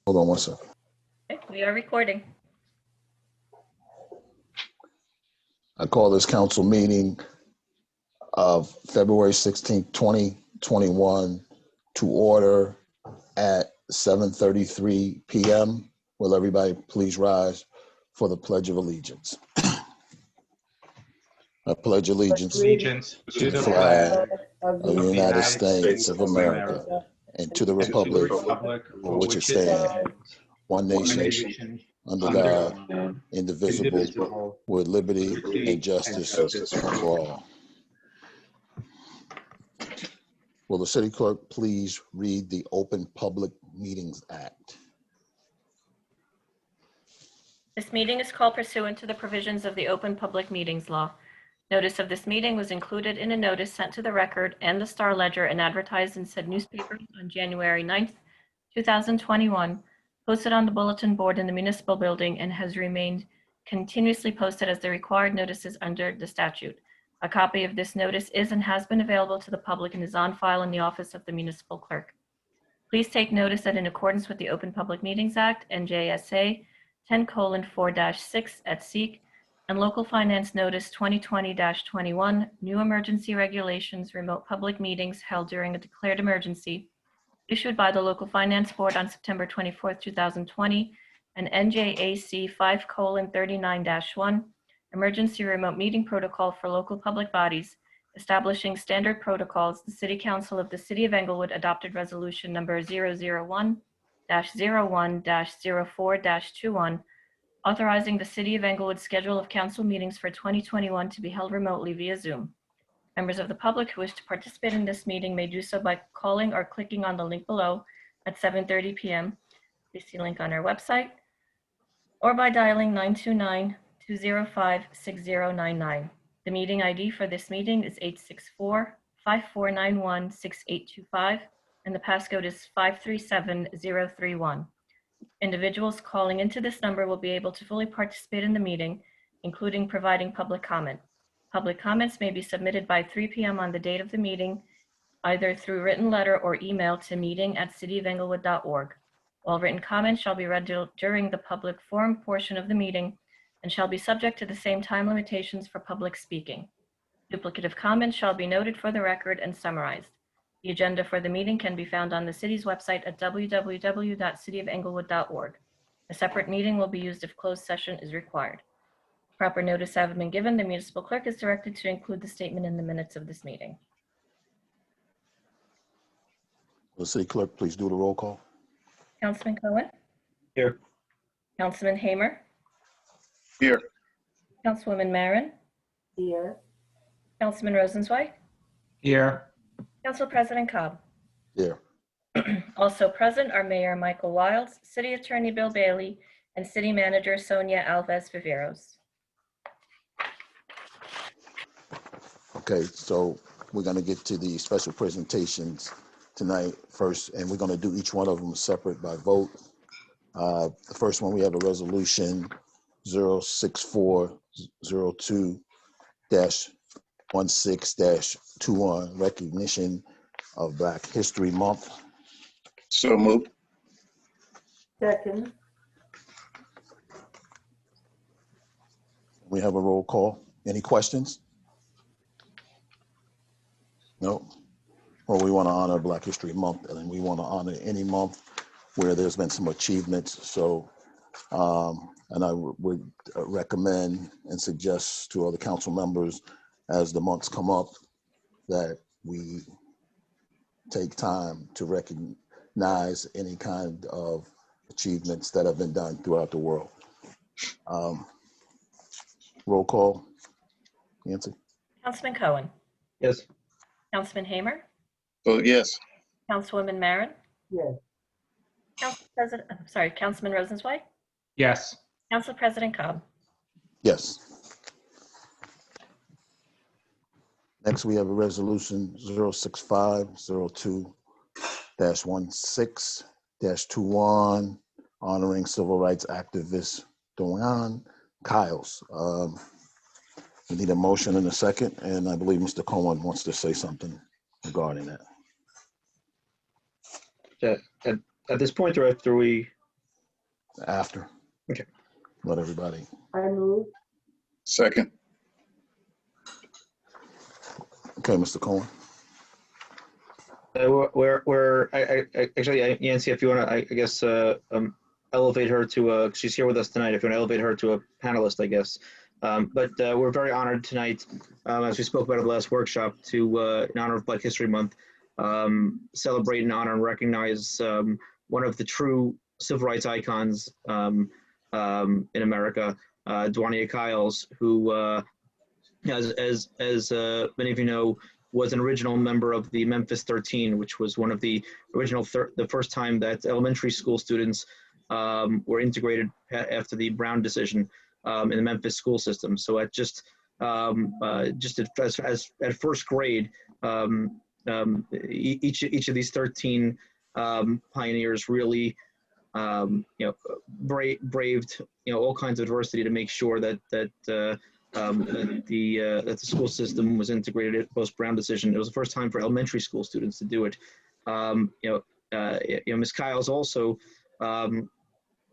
Hold on one second. Okay, we are recording. I call this council meeting of February 16th, 2021 to order at 7:33 p.m. Will everybody please rise for the Pledge of Allegiance? I pledge allegiance to the flag of the United States of America and to the republic for which it stands, one nation, under God, indivisible, with liberty and justice for all. Will the city clerk please read the Open Public Meetings Act? This meeting is called pursuant to the provisions of the Open Public Meetings Law. Notice of this meeting was included in a notice sent to the Record and the Star Ledger and advertised in said newspapers on January 9th, 2021, posted on the bulletin board in the municipal building, and has remained continuously posted as the required notices under the statute. A copy of this notice is and has been available to the public and is on file in the office of the municipal clerk. Please take notice that in accordance with the Open Public Meetings Act, NJSA 10:4-6 at SEEK, and Local Finance Notice 2020-21, New Emergency Regulations, Remote Public Meetings Held During a Declared Emergency, issued by the Local Finance Board on September 24th, 2020, and NJAC 5:39-1, Emergency Remote Meeting Protocol for Local Public Bodies, establishing standard protocols, the City Council of the City of Englewood adopted Resolution Number 001-01-04-21, authorizing the City of Englewood's schedule of council meetings for 2021 to be held remotely via Zoom. Members of the public who wish to participate in this meeting may do so by calling or clicking on the link below at 7:30 p.m. Please see the link on our website, or by dialing 929-205-6099. The meeting ID for this meeting is 864-5491-6825, and the passcode is 537031. Individuals calling into this number will be able to fully participate in the meeting, including providing public comment. Public comments may be submitted by 3 p.m. on the date of the meeting, either through written letter or email to meeting@cityofenglewood.org. All written comments shall be read during the public forum portion of the meeting and shall be subject to the same time limitations for public speaking. Duplicative comments shall be noted for the record and summarized. The agenda for the meeting can be found on the city's website at www.cityofenglewood.org. A separate meeting will be used if closed session is required. Proper notice having been given, the municipal clerk is directed to include the statement in the minutes of this meeting. Will the city clerk please do the roll call? Councilman Cohen? Here. Councilman Hamer? Here. Councilwoman Marin? Here. Councilman Rosenzweig? Here. Council President Cobb? Here. Also present are Mayor Michael Wiles, City Attorney Bill Bailey, and City Manager Sonia Alves Viveros. Okay, so we're going to get to the special presentations tonight first, and we're going to do each one of them separate by vote. The first one, we have a resolution 06402-16-21, recognition of Black History Month. So moved. Second. We have a roll call. Any questions? No? Well, we want to honor Black History Month, and we want to honor any month where there's been some achievements. So, and I would recommend and suggest to other council members as the months come up that we take time to recognize any kind of achievements that have been done throughout the world. Roll call. Nancy? Councilman Cohen? Yes. Councilman Hamer? Oh, yes. Councilwoman Marin? Yes. Councilman Rosenzweig? Yes. Council President Cobb? Yes. Next, we have a resolution 06502-16-21, honoring civil rights activist Dewan Kiles. We need a motion in a second, and I believe Mr. Cohen wants to say something regarding that. At this point, or after we after. Okay. Let everybody. I move. Second. Okay, Mr. Cohen. Actually, Yancy, if you want to, I guess, elevate her to, she's here with us tonight. If you want to elevate her to a panelist, I guess. But we're very honored tonight, as we spoke about at the last workshop, to, in honor of Black History Month, celebrate and honor and recognize one of the true civil rights icons in America, Dwania Kyles, who, as many of you know, was an original member of the Memphis 13, which was one of the original, the first time that elementary school students were integrated after the Brown decision in the Memphis school system. So at just at first grade, each of these 13 pioneers really, braved all kinds of adversity to make sure that the school system was integrated post Brown decision. It was the first time for elementary school students to do it. Ms. Kyles also,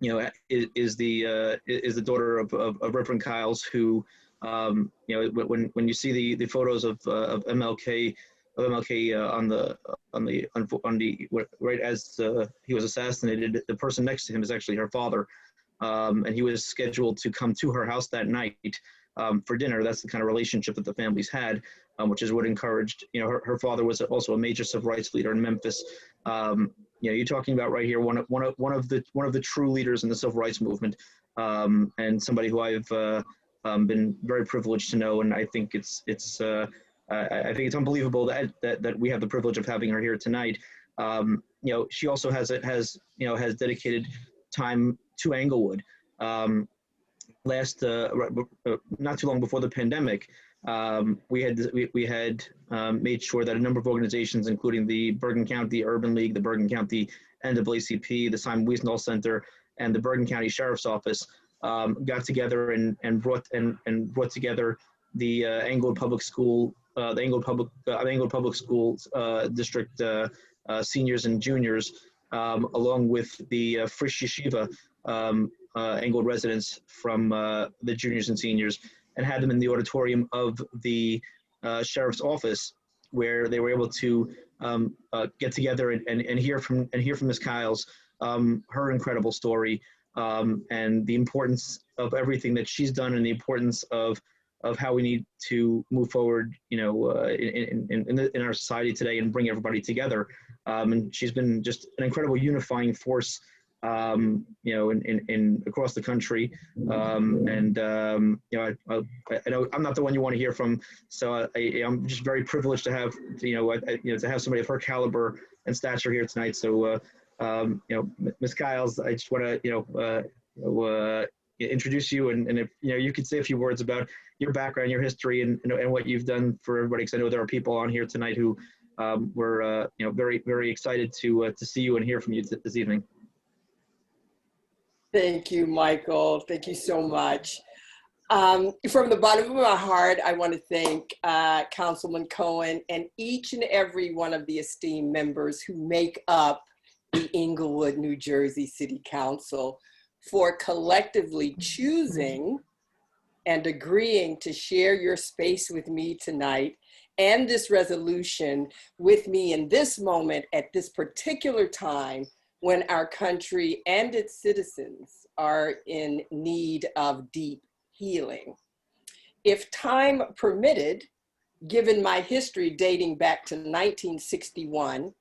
is the daughter of Reverend Kyles, who, when you see the photos of MLK right as he was assassinated, the person next to him is actually her father, and he was scheduled to come to her house that night for dinner. That's the kind of relationship that the families had, which is what encouraged. Her father was also a major civil rights leader in Memphis. You're talking about right here one of the true leaders in the civil rights movement, and somebody who I've been very privileged to know, and I think it's unbelievable that we have the privilege of having her here tonight. She also has dedicated time to Englewood. Not too long before the pandemic, we had made sure that a number of organizations, including the Bergen County Urban League, the Bergen County NAACP, the Simon Wiesenthal Center, and the Bergen County Sheriff's Office got together and brought together the Englewood Public School, Englewood Public Schools District seniors and juniors, along with the Frisch Yeshiva Englewood residents from the juniors and seniors, and had them in the auditorium of the sheriff's office, where they were able to get together and hear from Ms. Kyles, her incredible story, and the importance of everything that she's done, and the importance of how we need to move forward, in our society today, and bring everybody together. And she's been just an incredible unifying force, in across the country. I know I'm not the one you want to hear from, so I'm just very privileged to have, to have somebody of her caliber and stature here tonight. So, Ms. Kyles, I just want to, introduce you, and if you could say a few words about your background, your history, and what you've done for everybody, because I know there are people on here tonight who were very, very excited to see you and hear from you this evening. Thank you, Michael. Thank you so much. From the bottom of my heart, I want to thank Councilman Cohen and each and every one of the esteemed members who make up the Englewood, New Jersey City Council for collectively choosing and agreeing to share your space with me tonight and this resolution with me in this moment at this particular time when our country and its citizens are in need of deep healing. If time permitted, given my history dating back to 1961,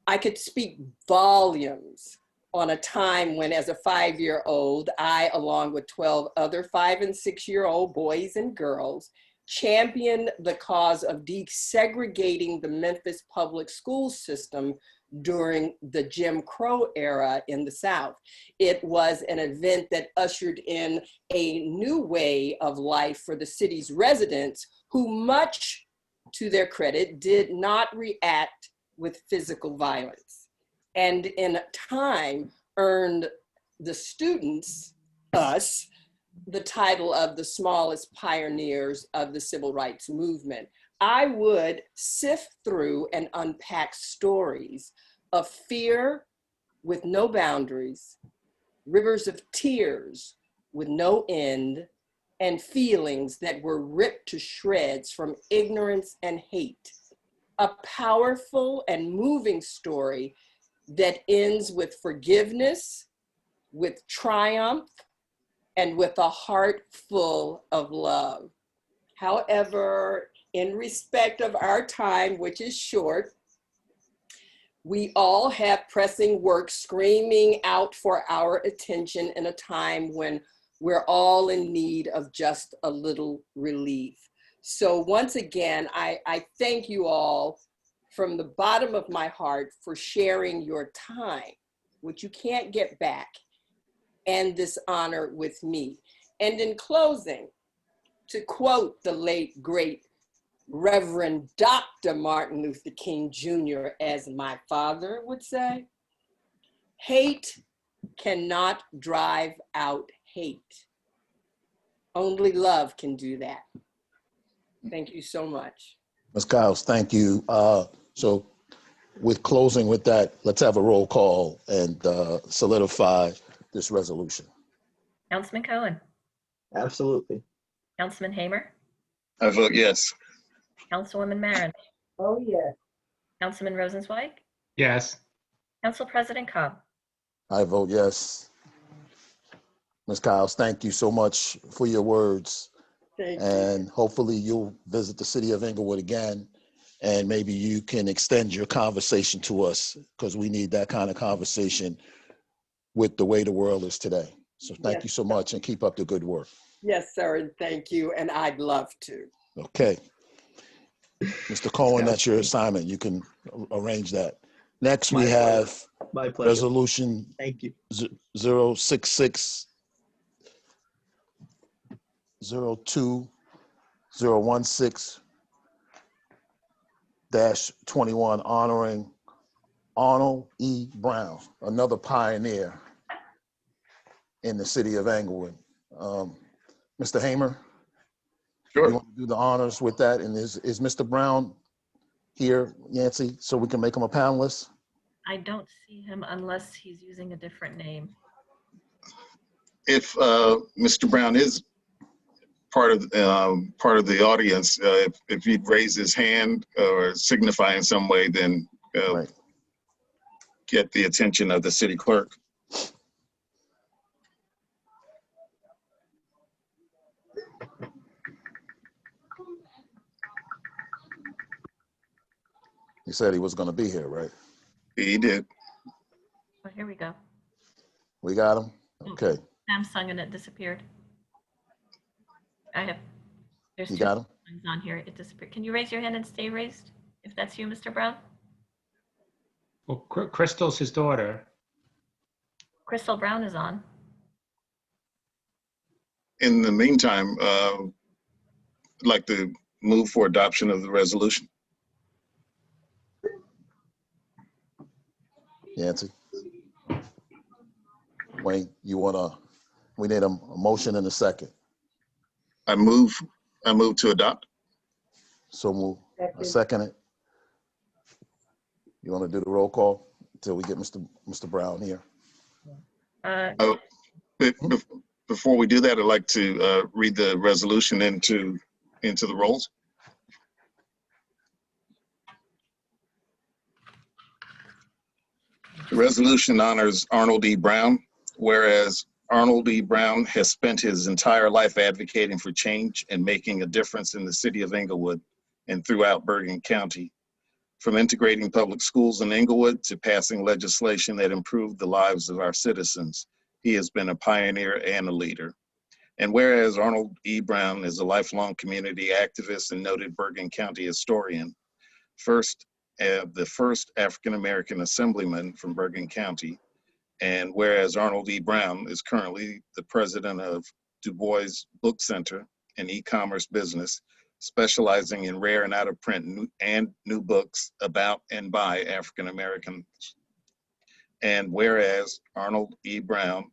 I could speak volumes on a time when, as a 5-year-old, I, along with 12 other 5- and 6-year-old boys and girls, championed the cause of desegregating the Memphis public school system during the Jim Crow era in the South. It was an event that ushered in a new way of life for the city's residents, who, much to their credit, did not react with physical violence, and in time earned the students, us, the title of the smallest pioneers of the civil rights movement. I would sift through and unpack stories of fear with no boundaries, rivers of tears with no end, and feelings that were ripped to shreds from ignorance and hate. A powerful and moving story that ends with forgiveness, with triumph, and with a heart full of love. However, in respect of our time, which is short, we all have pressing work screaming out for our attention in a time when we're all in need of just a little relief. So once again, I thank you all from the bottom of my heart for sharing your time, which you can't get back, and this honor with me. And in closing, to quote the late, great Reverend Dr. Martin Luther King Jr., as my father would say, hate cannot drive out hate. Only love can do that. Thank you so much. Ms. Kyles, thank you. So with closing with that, let's have a roll call and solidify this resolution. Councilman Cohen, Absolutely. Councilman Hamer, I vote yes. Councilwoman Marin, Oh, yes. Councilman Rosenzweig, Yes. Council President Cobb. I vote yes. Ms. Kyles, thank you so much for your words. Thank you. And hopefully you'll visit the city of Inglewood again, and maybe you can extend your conversation to us, because we need that kind of conversation with the way the world is today. So thank Yes. you so much, and keep up the good work. Yes, sir, and thank you, and I'd love to. Okay. Mr. Cohen, that's your assignment. You can arrange that. Next, we My have My pleasure. resolution Thank you. 066 02016-21 honoring Arnold E. Brown, another pioneer in the city of Englewood. Mr. Hamer, you Sure. want to do the honors with that? And is Mr. Brown here, Yancy, so we can make him a panelist? I don't see him unless he's using a different name. If Mr. Brown is part of the audience, if he'd raise his hand or signify in some way, then Right. get the attention of the city clerk. He said he was going to be here, right? He did. Oh, here we go. We got him? Okay. Samsung and it disappeared. There's You two got him? ones on here. It disappeared. Can you raise your hand and stay raised? If that's you, Mr. Brown? Well, Crystal's his daughter. Crystal Brown is on. In the meantime, I'd like to move for adoption of the resolution. Yancy? Wayne, we need a motion and a second. I move to adopt. So move. I Second. second it. You want to do the roll call until we get Mr. Brown here? Before we do that, I'd like to read the resolution into the rolls. The resolution honors Arnold E. Brown, whereas Arnold E. Brown has spent his entire life advocating for change and making a difference in the city of Englewood and throughout Bergen County. From integrating public schools in Englewood to passing legislation that improved the lives of our citizens, he has been a pioneer and a leader. And whereas Arnold E. Brown is a lifelong community activist and noted Bergen County historian, the first African-American assemblyman from Bergen County, and whereas Arnold E. Brown is currently the president of Du Bois Book Center, an e-commerce business specializing in rare and out-of-print and new books about and by African Americans. And whereas Arnold E. Brown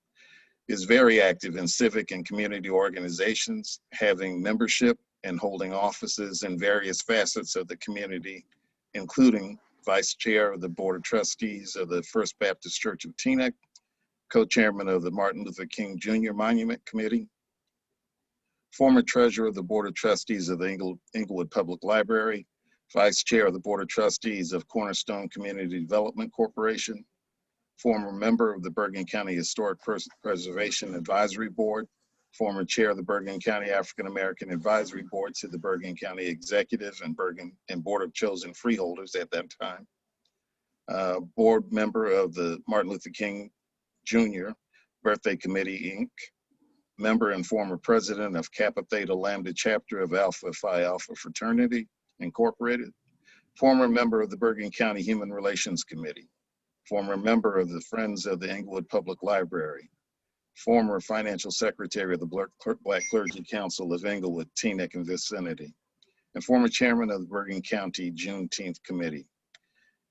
is very active in civic and community organizations, having membership and holding offices in various facets of the community, including vice chair of the Board of Trustees of the First Baptist Church of Teaneck, co-chairman of the Martin Luther King Jr. Monument Committee, former treasurer of the Board of Trustees of the Inglewood Public Library, vice chair of the Board of Trustees of Cornerstone Community Development Corporation, former member of the Bergen County Historic Preservation Advisory Board, former chair of the Bergen County African American Advisory Board to the Bergen County Executive and Board of Chosen Freeholders at that time, board member of the Martin Luther King Jr. Birthday Committee, Inc., member and former president of Kappa Theta Lambda chapter of Alpha Phi Alpha Fraternity, Incorporated, former member of the Bergen County Human Relations Committee, former member of the Friends of the Inglewood Public Library, former financial secretary of the Black Clergy Council of Inglewood, Teaneck, and vicinity, and former chairman of the Bergen County Juneteenth Committee.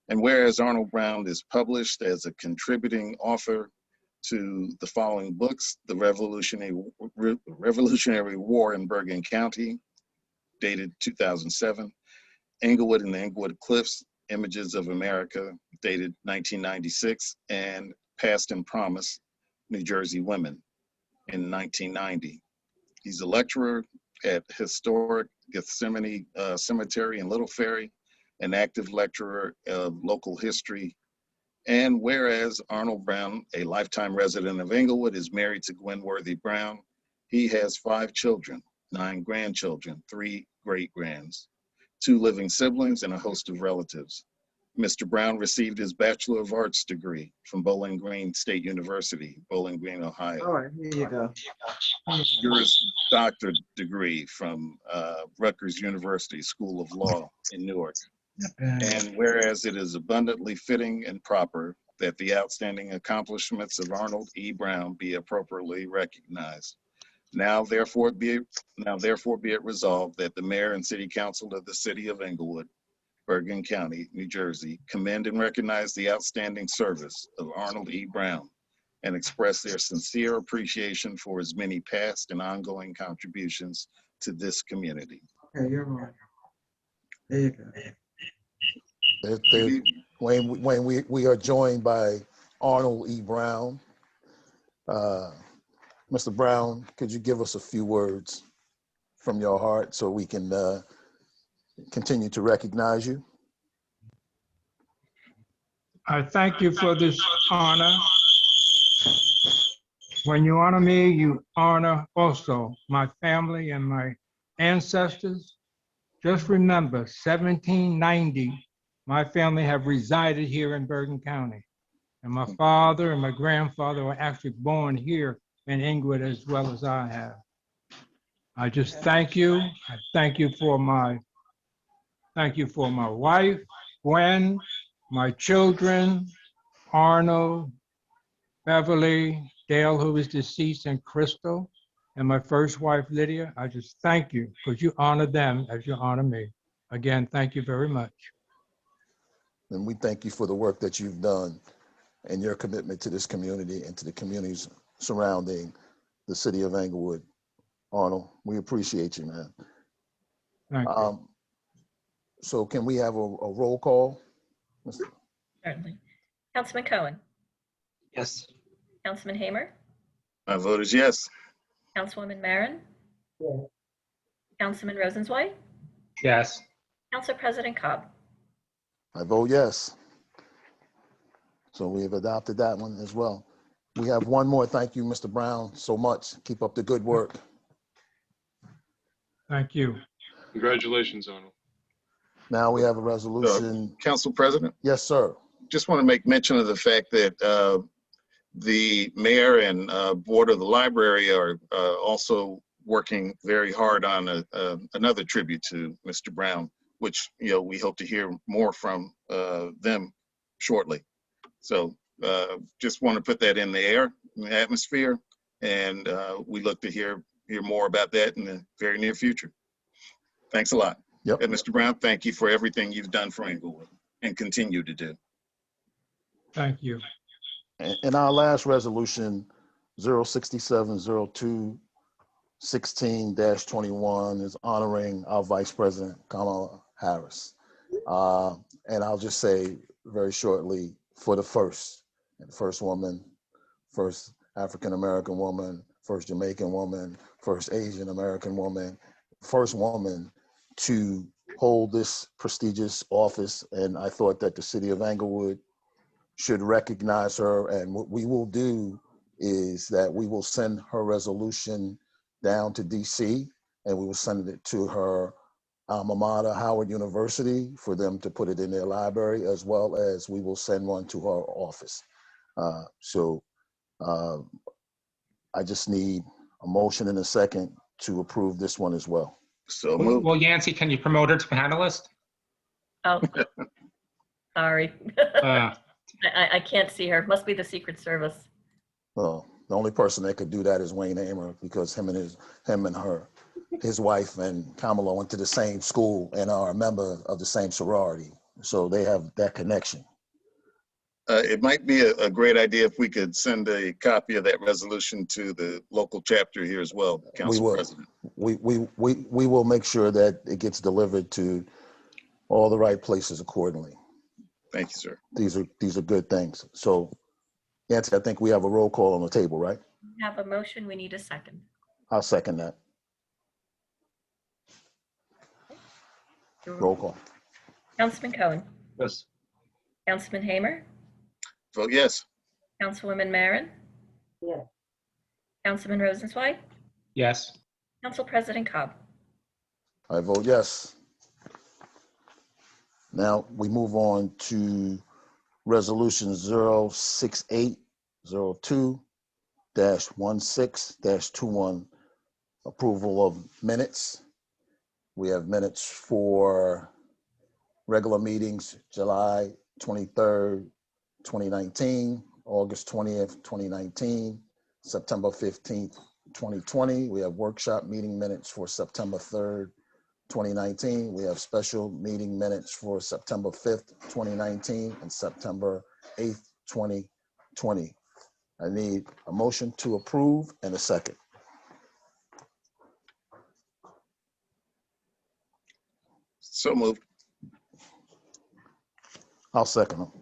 And whereas Arnold Brown is published as a contributing author to the following books: The Revolutionary War in Bergen County, dated 2007, Inglewood and the Inglewood Cliffs, Images of America, dated 1996, and Past and Promise, New Jersey Women, in 1990. He's a lecturer at Historic Gethsemane Cemetery in Little Ferry, an active lecturer of local history. And whereas Arnold Brown, a lifetime resident of Inglewood, is married to Gwen Worthy Brown, he has 5 children, 9 grandchildren, 3 great-grands, 2 living siblings, and a host of relatives. Mr. Brown received his Bachelor of Arts degree from Bowling Green State University, Bowling Green, Ohio. All right, here you go. Juris Doctorate degree from Rutgers University School of Law in Newark. And whereas it is abundantly fitting and proper that the outstanding accomplishments of Arnold E. Brown be appropriately recognized. Now therefore be it resolved that the mayor and city council of the city of Inglewood, Bergen County, New Jersey, commend and recognize the outstanding service of Arnold E. Brown and express their sincere appreciation for his many past and ongoing contributions to this community. Okay, you're right. There you go. Wayne, we are joined by Arnold E. Brown. Mr. Brown, could you give us a few words from your heart so we can continue to recognize you? I thank you for this honor. When you honor me, you honor also my family and my ancestors. Just remember, 1790, my family have resided here in Bergen County. And my father and my grandfather were actually born here in Inglewood as well as I have. I just thank you. I thank you for my wife, Gwen, my children, Arnold, Beverly, Dale, who is deceased, and Crystal, and my first wife, Lydia. I just thank you because you honor them as you honor me. Again, thank you very much. And we thank you for the work that you've done and your commitment to this community and to the communities surrounding the city of Inglewood. Arnold, we appreciate you, man. Thank you. So can we have a roll call? Certainly. Councilman Cohen, Yes. Councilman Hamer, My vote is yes. Councilwoman Marin, Yes. Councilman Rosenzweig, Yes. Council President Cobb. I vote yes. So we have adopted that one as well. We have one more. Thank you, Mr. Brown, so much. Keep up the good work. Thank you. Congratulations, Arnold. Now we have a resolution. Council President, Yes, sir. just want to make mention of the fact that the mayor and board of the library are also working very hard on another tribute to Mr. Brown, which we hope to hear more from them shortly. So just want to put that in the air, in the atmosphere, and we look to hear more about that in the very near future. Thanks a lot. Yep. And Mr. Brown, thank you for everything you've done for Inglewood and continue to do. Thank you. And our last resolution, 06702-16-21, is honoring our Vice President, Kamala Harris. And I'll just say very shortly, for the first woman, first African-American woman, first Jamaican woman, first Asian American woman, first woman to hold this prestigious office. And I thought that the city of Englewood should recognize her. And what we will do is that we will send her resolution down to DC, and we will send it to her alma mater, Howard University, for them to put it in their library, as well as we will send one to her office. I just need a motion and a second to approve this one as well. So moved. Well, Yancy, can you promote her to panelist? Oh, sorry. Uh, I can't see her. Must be the Secret Service. Well, the only person that could do that is Wayne Hamer, because him and his wife and Kamala went to the same school and are a member of the same sorority. So they have that connection. It might be a great idea if we could send a copy of that resolution to the local chapter here as well, Council will. President. We will make sure that it gets delivered to all the right places accordingly. Thank you, sir. These are good things. So, Yancy, I think we have a roll call on the table, right? We have a motion. We need a second. I'll second that. Roll call. Councilman Cohen, Yes. Councilman Hamer, Vote yes. Councilwoman Marin, yes, Councilman Rosenzweig, yes. Council President Cobb. I vote yes. Now we move on to resolution 06802-16-21, approval of minutes. We have minutes for regular meetings, July 23rd, 2019, August 20th, 2019, September 15th, 2020. We have workshop meeting minutes for September 3rd, 2019. We have special meeting minutes for September 5th, 2019, and September 8th, 2020. I need a motion to approve and a second. So moved. I'll second them.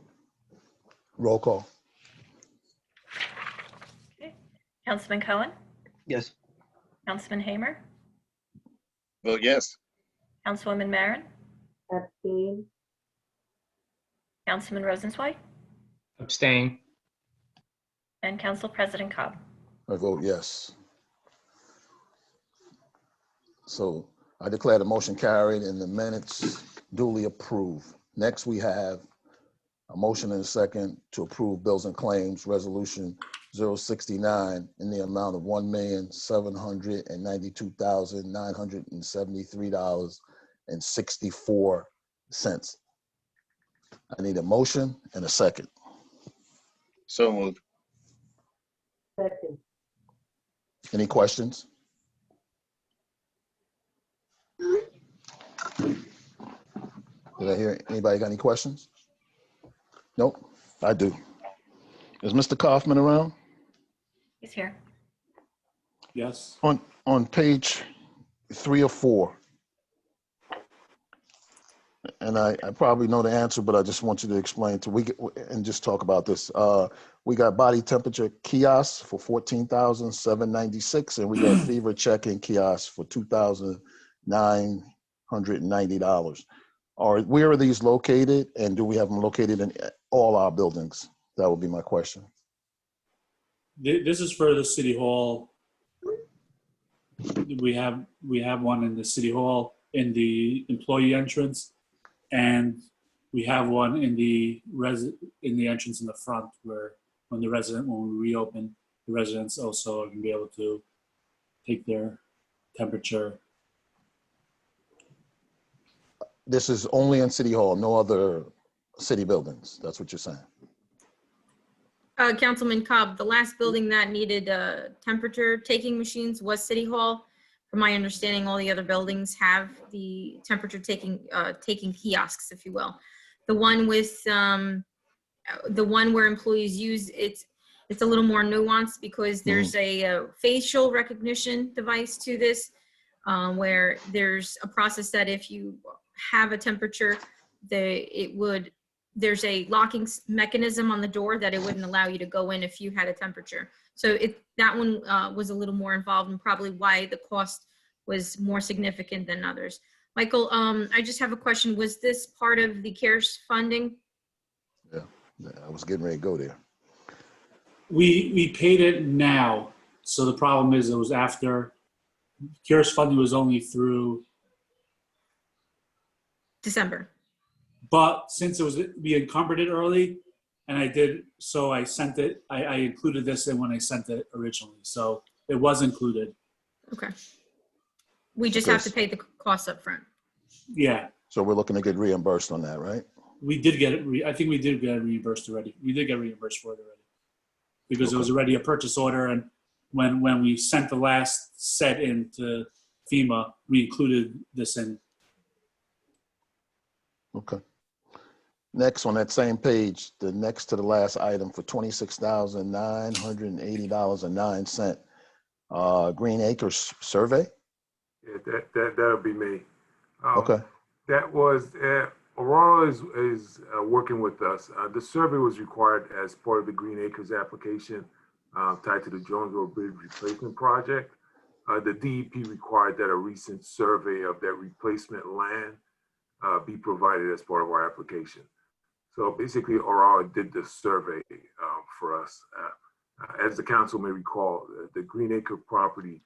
Roll call. Okay. Councilman Cohen, Yes. Councilman Hamer, Vote yes. Councilwoman Marin, abstain, Councilman Rosenzweig, Abstain. and Council President Cobb. I vote yes. So I declare the motion carried and the minutes duly approved. Next, we have a motion and a second to approve bills and claims, resolution 069 in the amount of $1,792,973.64. I need a motion and a second. So moved. second, Any questions? Did I hear anybody got any questions? Nope, I do. Is Mr. Kaufman around? He's here. Yes. On page 3 or 4, and I probably know the answer, but I just want you to explain and just talk about this. We got body temperature kiosks for $14,796, and we got fever check-in kiosks for $2,990. Where are these located, and do we have them located in all our buildings? That would be my question. This is for the city hall. We have one in the city hall in the employee entrance, and we have one in the entrance in the front, where when we reopen, the residents also can be able to take their temperature. This is only in City Hall, no other city buildings. That's what you're saying. Councilman Cobb, the last building that needed temperature taking machines was City Hall. From my understanding, all the other buildings have the temperature taking kiosks, if you will. The one with the one where employees use it's a little more nuanced, because there's a facial recognition device to this, where there's a process that if you have a temperature, it would there's a locking mechanism on the door that it wouldn't allow you to go in if you had a temperature. So that one was a little more involved, and probably why the cost was more significant than others. Michael, I just have a question. Was this part of the CARES funding? Yeah, I was getting ready to go there. We paid it now. So the problem is it was after CARES funding was only through, December. but since we encumbered it early, and I sent it, I included this in when I sent it originally. So it was included. Okay. We just have to pay the costs up front. Yeah, So we're looking to get reimbursed on that, right? we did get it. I think we did get it reimbursed already. We did get reimbursed for it already because it was already a purchase order. And when we sent the last set into FEMA, we included this in. Okay. Next, on that same page, the next to the last item for $26,980.09, Green Acres survey. Yeah, that'll be me. Okay. That was Aurora is working with us. The survey was required as part of the Green Acres application tied to the Jones Road Bridge replacement project. The DEP required that a recent survey of that replacement land be provided as part of our application. So basically, Aurora did the survey for us. As the council may recall, the Green Acre property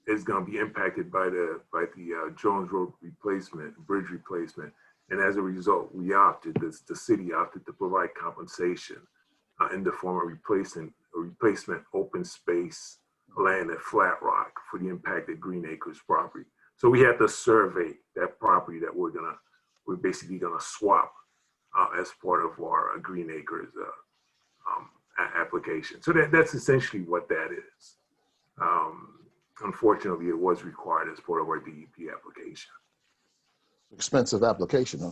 is going to be impacted by the Jones Road bridge replacement, and as a result, the city opted to provide compensation in the form of replacement open space land at Flat Rock for the impacted Green Acres property. So we had to survey that property that we're basically gonna swap as part of our Green Acres application. So that's essentially what that is. Unfortunately, it was required as part of our DEP application. Expensive application, huh?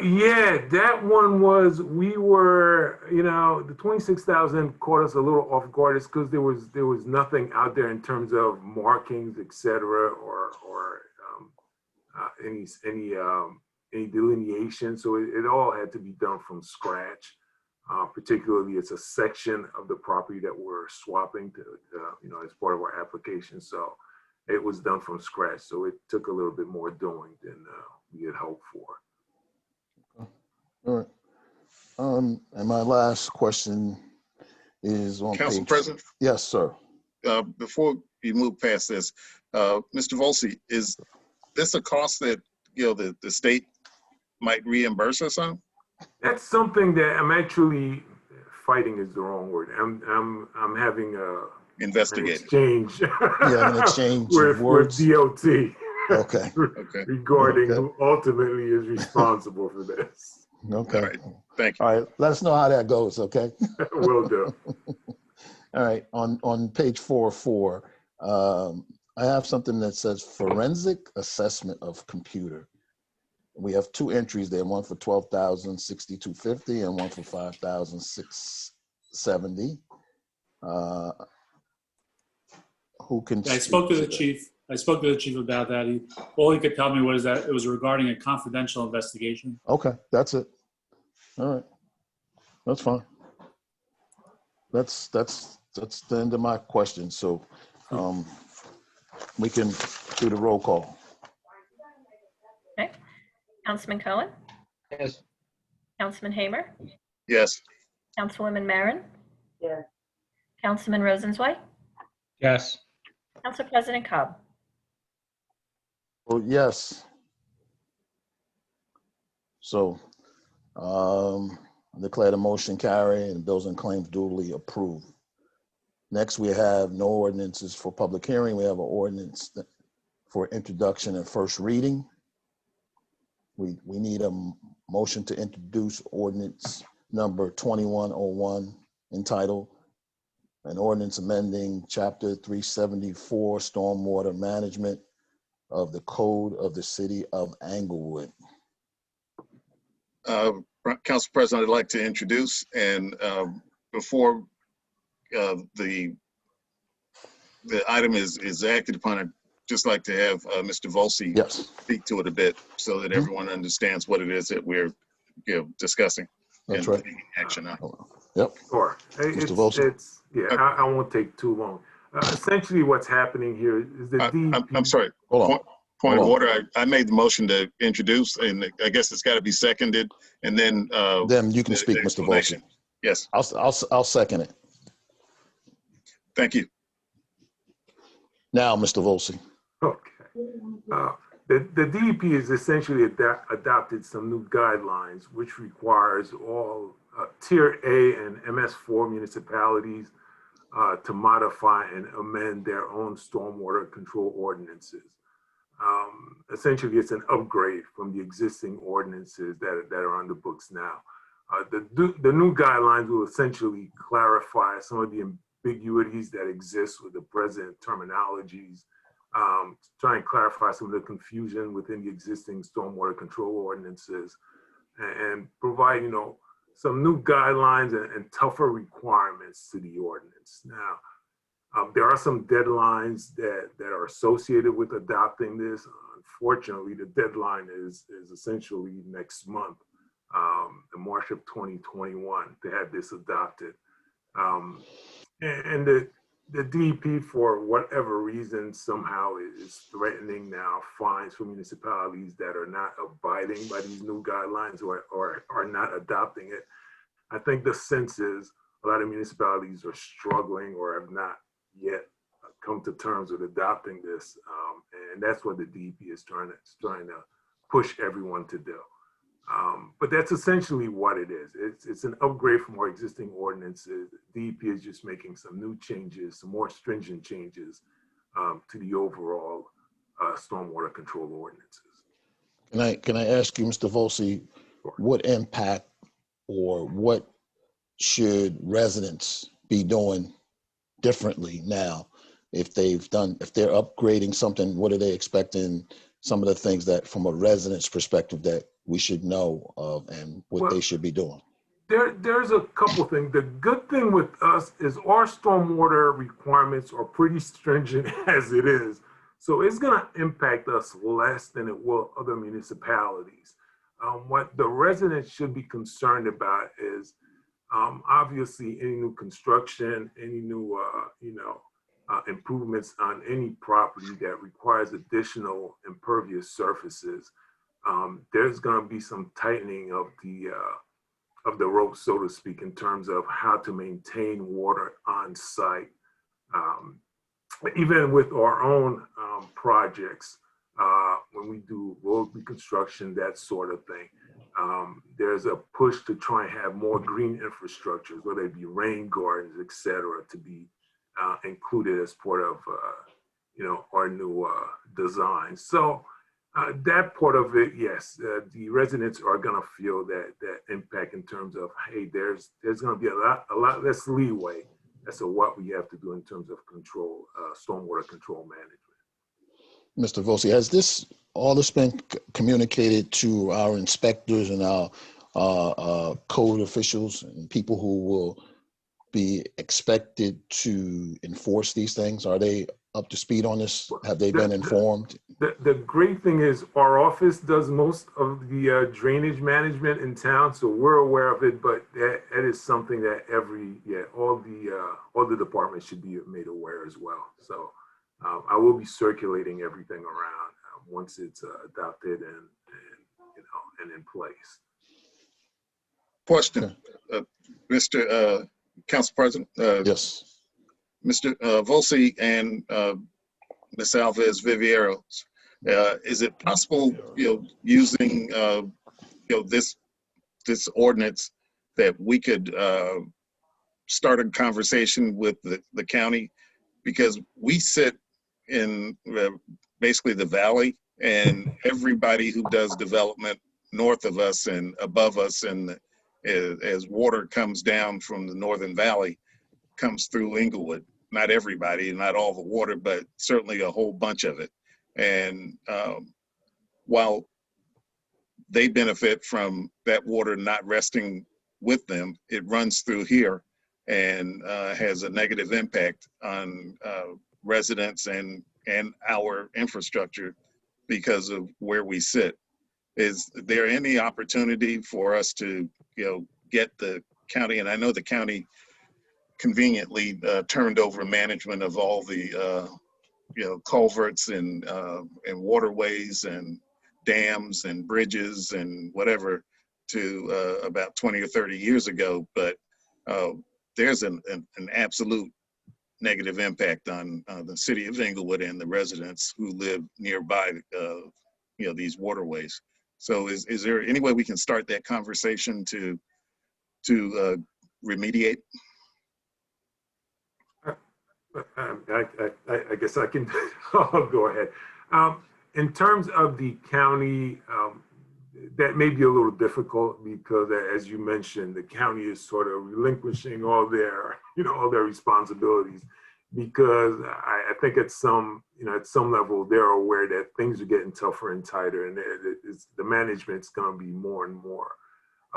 Yeah, that one was, the 26,000 caught us a little off guard. It's because there was nothing out there in terms of markings, et cetera, or any delineation. So it all had to be done from scratch. Particularly, it's a section of the property that we're swapping to, as part of our application. So it was done from scratch. So it took a little bit more doing than we had hoped for. All right. And my last question is on Council page. President, Yes, sir. before you move past this, Mr. Volsi, is this a cost that, the state might reimburse us on? That's something that I'm actually fighting is the wrong word. I'm having an Investigate. exchange. Yeah, an exchange with, of words. with DOT. Okay. Okay. Regarding Okay. who ultimately is responsible for this. Okay. All right. Thank you. All right. Let us know how that goes. Okay. Will do. All right. On page 404, I have something that says forensic assessment of computer. We have two entries there, one for $12,062.50 and one for $5,670. Who can? I spoke to the speak chief. I spoke to the chief about that. All he could tell me was that it was regarding a confidential investigation. that? Okay, that's it. All right, that's fine. That's the end of my question. So we can do the roll call. Okay. Councilman Cohen, Yes. Councilman Hamer, Yes. Councilwoman Marin, Yes. Councilman Rosenzweig, Yes. Council President Cobb. Oh, yes. So I declare the motion carried and bills and claims duly approved. Next, we have no ordinances for public hearing. We have an ordinance for introduction and first reading. We need a motion to introduce ordinance number 2101 entitled an ordinance amending chapter 374 stormwater management of the code of the city of Englewood. Council President, I'd like to introduce, and before the item is acted upon, just like to have Mr. Volsi Yes, speak to it a bit so that Mhm. everyone understands what it is that we're discussing that's and right. taking action on. Yep, Sure. Mr. Volsi. I won't take too long. Essentially, what's happening here is the DEP. I'm sorry. Hold on. Point of Hold on. order. I made the motion to introduce, and I guess it's got to be seconded, and then Then you can the speak, Mr. explanation. Volsi. Yes, I'll second it. thank you. Now, Mr. Volsi. Okay. The DEP has essentially adopted some new guidelines, which requires all Tier A and MS4 municipalities to modify and amend their own stormwater control ordinances. Essentially, it's an upgrade from the existing ordinances that are on the books now. The new guidelines will essentially clarify some of the ambiguities that exist with the present terminologies, try and clarify some of the confusion within the existing stormwater control ordinances, and provide, some new guidelines and tougher requirements to the ordinance. Now, there are some deadlines that are associated with adopting this. Unfortunately, the deadline is essentially next month, in March of 2021, to have this adopted. And the DEP, for whatever reason, somehow is threatening now fines for municipalities that are not abiding by these new guidelines or are not adopting it. I think the sense is a lot of municipalities are struggling or have not yet come to terms with adopting this, and that's what the DEP is trying to push everyone to do. But that's essentially what it is. It's an upgrade from our existing ordinances. DEP is just making some new changes, some more stringent changes to the overall stormwater control ordinances. Can I ask you, Mr. Volsi, what impact or what should residents be doing differently now? If they're upgrading something, what are they expecting? Some of the things that from a resident's perspective that we should know of and what they should be doing. There's a couple things. The good thing with us is our stormwater requirements are pretty stringent as it is. So it's gonna impact us less than it will other municipalities. What the residents should be concerned about is obviously any new construction, any new improvements on any property that requires additional impervious surfaces. There's going to be some tightening of the rope, so to speak, in terms of how to maintain water on site. Even with our own projects, when we do road reconstruction, that sort of thing, there's a push to try and have more green infrastructures, whether it be rain gardens, et cetera, to be included as part of our new design. So that part of it, yes, the residents are going to feel that impact in terms of, hey, there's going to be a lot less leeway as to what we have to do in terms of control, stormwater control management. Mr. Volsi, has all this been communicated to our inspectors and our code officials and people who will be expected to enforce these things? Are they up to speed on this? Have they been informed? The great thing is our office does most of the drainage management in town, so we're aware of it, but that is something that all the departments should be made aware as well. So I will be circulating everything around once it's adopted and in place. Question, Mr. Council President. Yes. Mr. Volsi and Ms. Alves Vivieros, is it possible, using, this ordinance that we could start a conversation with the county? Because we sit in basically the valley, and everybody who does development north of us and above us, and as water comes down from the Northern Valley, comes through Inglewood. Not everybody, not all the water, but certainly a whole bunch of it. And while they benefit from that water not resting with them, it runs through here and has a negative impact on residents and and our infrastructure because of where we sit. Is there any opportunity for us to, get the county, and I know the county conveniently turned over management of all the, culverts and waterways and dams and bridges and whatever to about 20 or 30 years ago, but there's an absolute negative impact on the city of Inglewood and the residents who live nearby, these waterways. So is there any way we can start that conversation to remediate? I guess I can, I'll go ahead. In terms of the county, that may be a little difficult because, as you mentioned, the county is sort of relinquishing all their, all their responsibilities, because I think at some level they're aware that things are getting tougher and tighter, and the management's going to be more and more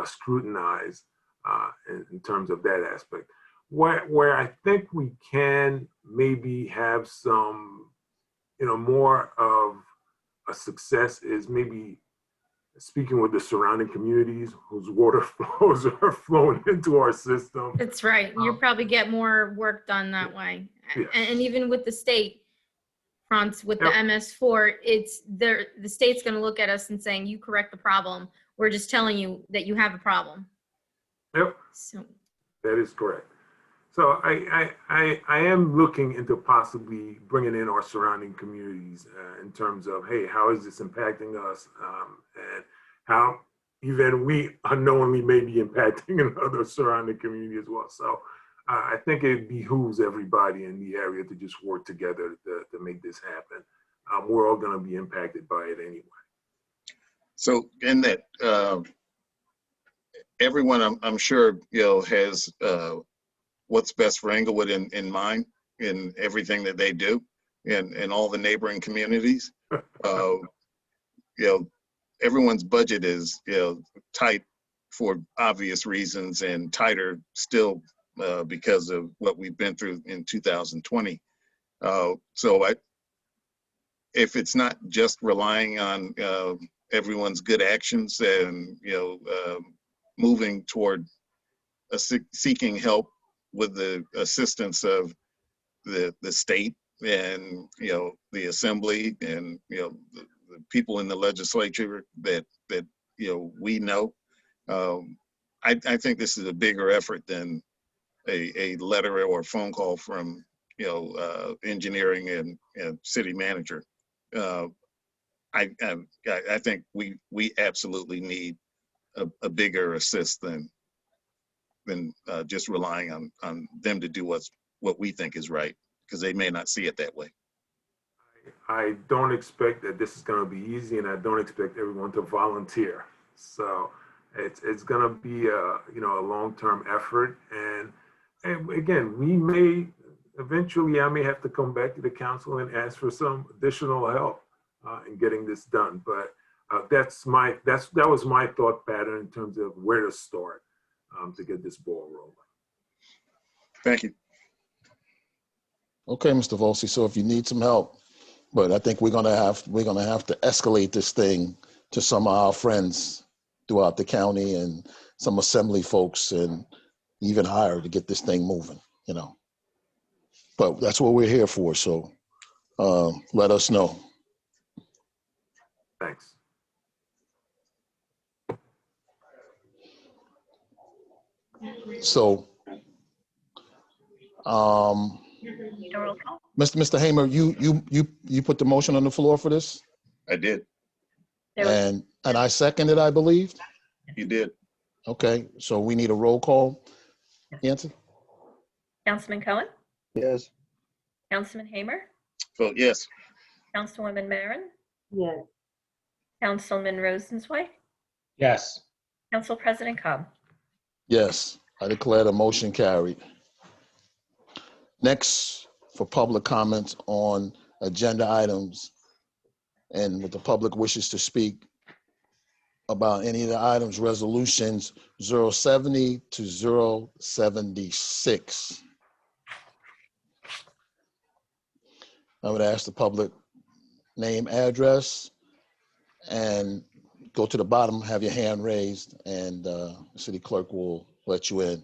scrutinized in terms of that aspect. Where I think we can maybe have some, more of a success is maybe speaking with the surrounding communities whose water flows are flowing into our system. That's right. You'll probably get more work done that way. Yes. And even with the state fronts, with the Yep. MS4, the state's going to look at us and saying, you correct the problem. We're just telling you that you have a problem. Yep, So that is correct. So I am looking into possibly bringing in our surrounding communities in terms of, hey, how is this impacting us, and how even we unknowingly may be impacting another surrounding community as well. So I think it behooves everybody in the area to just work together to make this happen. We're all going to be impacted by it anyway. So in that, everyone I'm sure has what's best for Inglewood in mind in everything that they do in all the neighboring communities. Everyone's budget is tight for obvious reasons, and tighter still because of what we've been through in 2020. So if it's not just relying on everyone's good actions and moving toward seeking help with the assistance of the state and the assembly and the people in the legislature that we know, I think this is a bigger effort than a letter or a phone call from engineering and city manager. I think we absolutely need a bigger assist than just relying on them to do what we think is right, because they may not see it that way. I don't expect that this is going to be easy, and I don't expect everyone to volunteer. So it's going to be a long-term effort, and again, we may eventually, I may have to come back to the council and ask for some additional help in getting this done. But that was my thought pattern in terms of where to start to get this ball rolling. Thank you. Okay, Mr. Volsi, so if you need some help, but I think we're gonna have to escalate this thing to some of our friends throughout the county and some assembly folks, and even higher, to get this thing moving, But that's what we're here for, so let us know. Thanks. So, Need a roll call? Mr. Hamer, you put the motion on the floor for this, I did. There was- and I seconded, I believe. You did. Okay, so we need a roll call. Yancy? Councilman Cohen, Yes. Councilman Hamer, Vote yes. Councilwoman Marin, yes, Councilman Rosenzweig, Yes. Council President Cobb. Yes, I declare the motion carried. Next, for public comments on agenda items, and with the public wishes to speak about any of the items, resolutions 070 to 076. I would ask the public name, address, and go to the bottom, have your hand raised, and the city clerk will let you in.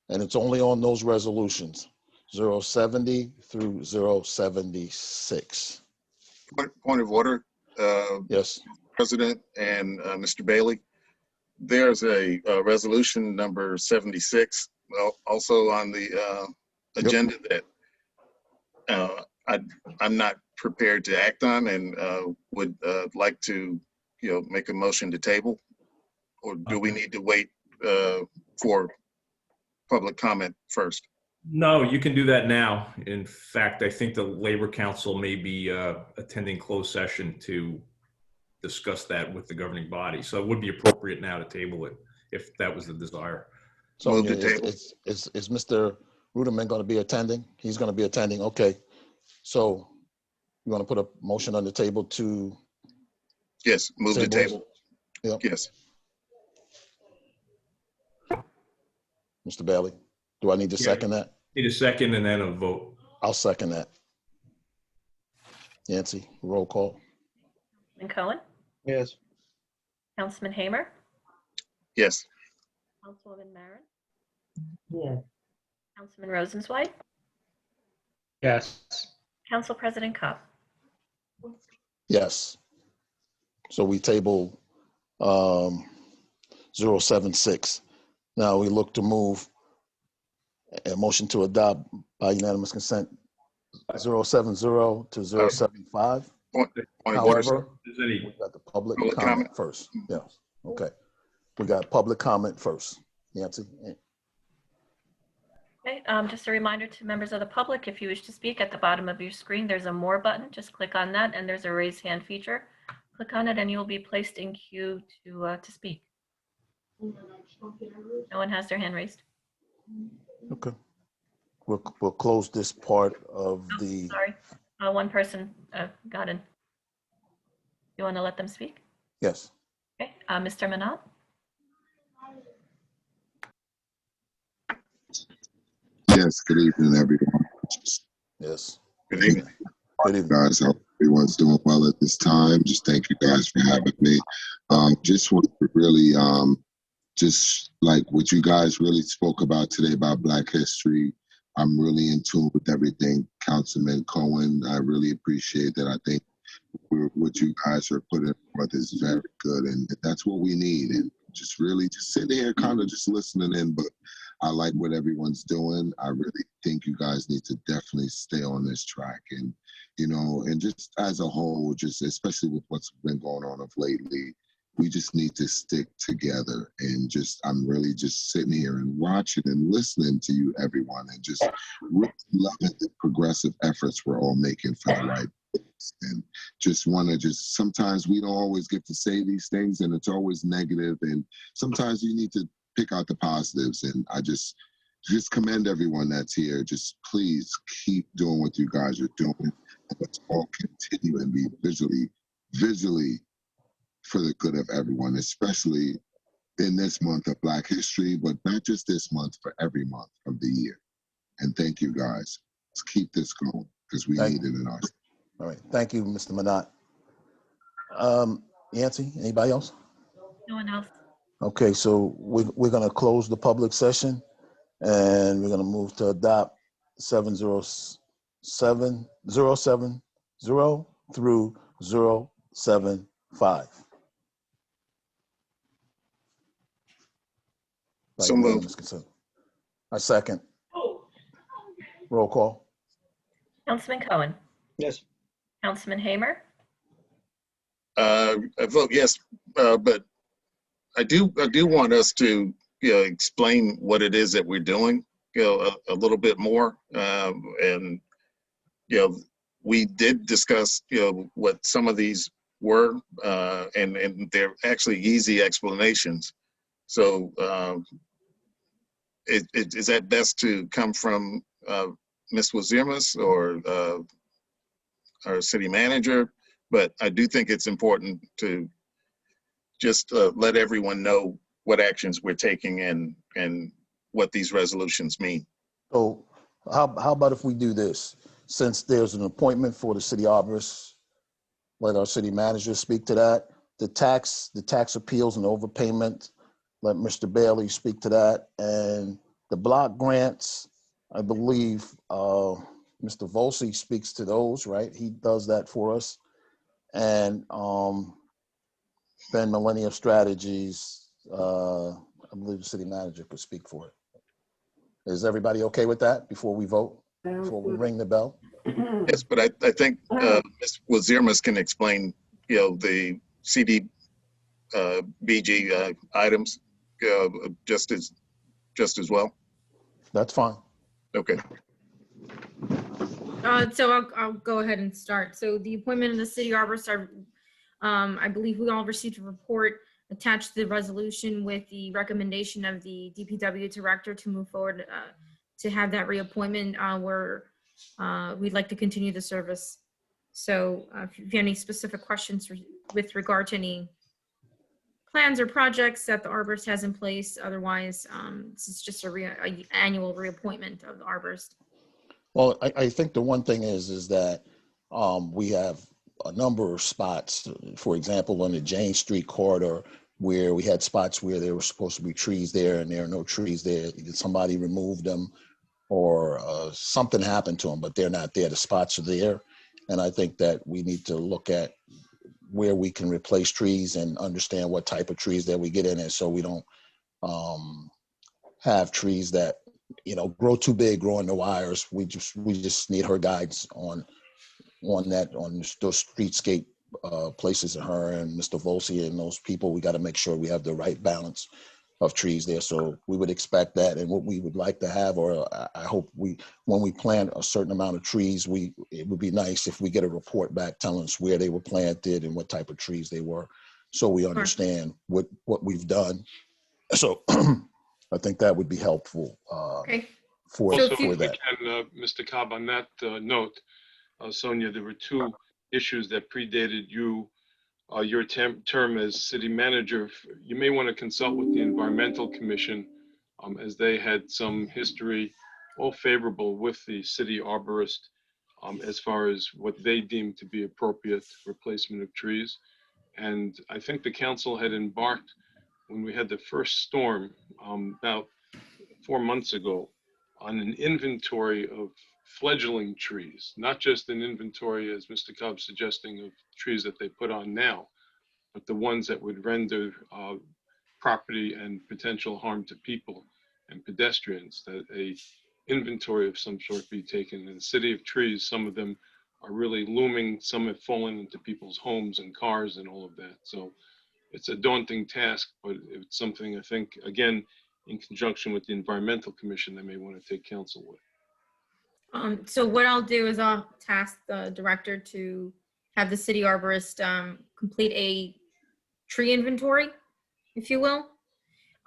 And it's only on those resolutions, 070 through 076. Point of order, Yes, President and Mr. Bailey. There's a resolution number 76, also on the agenda that I'm not prepared to act on, and would like to, make a motion to table. Or do we need to wait for public comment first? No, you can do that now. In fact, I think the Labor Council may be attending closed session to discuss that with the governing body. So it would be appropriate now to table it if that was the desire. so Move to table. is Mr. Ruderman going to be attending? He's going to be attending, okay. So you want to put a motion on the table to? Yes, move to table. Yep. Yes. Mr. Bailey, do I need to second that? Need a second and then a vote. I'll second that. Yancy, roll call. Councilman Cohen, Yes. Councilman Hamer, Yes. Councilwoman Marin, Yes. Councilman Rosenzweig, Yes. Council President Cobb. Yes. So we table 076. Now we look to move a motion to adopt by unanimous consent 070 to 075. Point of order. However, Is any, we got the public Public comment comment. first. Yes, okay. We got public comment first. Yancy? Okay, just a reminder to members of the public, if you wish to speak, at the bottom of your screen, there's a more button. Just click on that, and there's a raise hand feature. Click on it, and you'll be placed in queue to speak. No one has their hand raised. Okay. We'll close this part of Oh, the, sorry, one person got in. You want to let them speak? yes. Okay, Mr. Manat? Yes, good evening, everyone. Yes. Good evening. Good evening. Guys, hope everyone's doing well at this time. Just thank you guys for having me. Just want to really, just like what you guys really spoke about today about Black history. I'm really in tune with everything. Councilman Cohen, I really appreciate that. I think what you guys are putting forth is very good, and that's what we need. And just really just sitting here kind of just listening in, but I like what everyone's doing. I really think you guys need to definitely stay on this track, and and just as a whole, just especially with what's been going on of lately, we just need to stick together. And just I'm really just sitting here and watching and listening to you, everyone, and just really loving the progressive efforts we're all making for the right things. And just want to just sometimes we don't always get to say these things, and it's always negative, and sometimes you need to pick out the positives. And I just commend everyone that's here. Just please keep doing what you guys are doing, and let's all continue and be visually for the good of everyone, especially in this month of Black History, but not just this month, for every month of the year. And thank you guys. Let's keep this going because we need it in our. All right. Thank you, Mr. Manat. Yancy, anybody else? No one else. Okay, so we're going to close the public session, and we're going to move to adopt 070 through 075. So moved. A second. Roll call. Councilman Cohen, Yes. Councilman Hamer, I vote yes, but I do want us to explain what it is that we're doing a little bit more, and we did discuss what some of these were, and they're actually easy explanations. So is that best to come from Ms. Waziris or our city manager? But I do think it's important to just let everyone know what actions we're taking and what these resolutions mean. So how about if we do this? since there's an appointment for the city arborist, let our city manager speak to that. The tax appeals and overpayment, let Mr. Bailey speak to that. And the block grants, I believe Mr. Volsi speaks to those, right? He does that for us. And then Millennium Strategies, I believe the city manager could speak for it. Is everybody okay with that before we vote, before we ring the bell? Yes, but I think Ms. Wazirmas can explain, the CDBG items just as well. That's fine. Okay. So I'll go ahead and start. So the appointment of the city arborist, I believe we all received a report attached to the resolution with the recommendation of the DPW director to move forward to have that reappointment where we'd like to continue the service. So if you have any specific questions with regard to any plans or projects that the arborist has in place, otherwise this is just a annual reappointment of the arborist. Well, I think the one thing is that we have a number of spots, for example, on the Jane Street corridor, where we had spots where there were supposed to be trees there and there are no trees there. Either somebody removed them or something happened to them, but they're not there. The spots are there. And I think that we need to look at where we can replace trees and understand what type of trees that we get in it, so we don't have trees that, grow too big, grow in the wires. We just need her guidance on that, on those streetscape places, and her and Mr. Volsi and those people. We got to make sure we have the right balance of trees there. So we would expect that, and what we would like to have, or I hope when we plant a certain amount of trees, it would be nice if we get a report back telling us where they were planted and what type of trees they were, so we understand what we've done. So I think that would be helpful for Also, that. and Mr. Cobb, on that note, Sonia, there were two issues that predated your term as city manager. You may want to consult with the Environmental Commission, as they had some history, all favorable with the city arborist, as far as what they deemed to be appropriate replacement of trees. And I think the council had embarked, when we had the first storm about 4 months ago, on an inventory of fledgling trees, not just an inventory, as Mr. Cobb's suggesting, of trees that they put on now, but the ones that would render property and potential harm to people and pedestrians, that a inventory of some sort be taken. In the city of trees, some of them are really looming, some have fallen into people's homes and cars and all of that. So it's a daunting task, but it's something I think, again, in conjunction with the Environmental Commission, they may want to take counsel with. So what I'll do is I'll task the director to have the city arborist complete a tree inventory, if you will,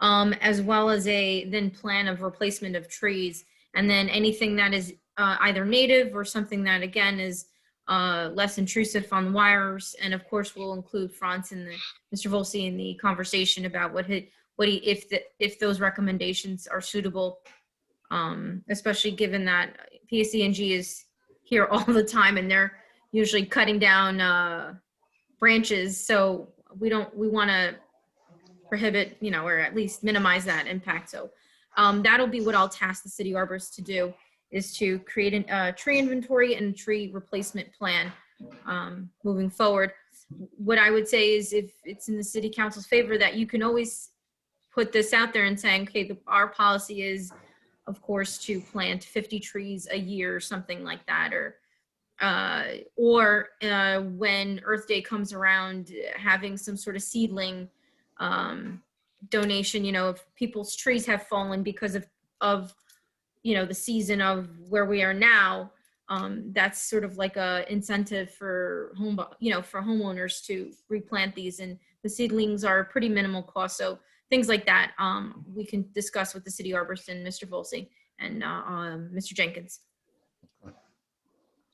as well as a then plan of replacement of trees. And then anything that is either native or something that, again, is less intrusive on wires. And of course, we'll include Franz and Mr. Volsi in the conversation about if those recommendations are suitable, especially given that PSE&G is here all the time and they're usually cutting down branches. So we want to prohibit, or at least minimize that impact. So that'll be what I'll task the city arborist to do, is to create a tree inventory and tree replacement plan moving forward. What I would say is, if it's in the city council's favor, that you can always put this out there and saying, okay, our policy is, of course, to plant 50 trees a year or something like that, or when Earth Day comes around, having some sort of seedling donation. If people's trees have fallen because of the season of where we are now, that's sort of like a incentive for homeowners to replant these, and the seedlings are pretty minimal cost. So things like that we can discuss with the city arborist and Mr. Volsi and Mr. Jenkins.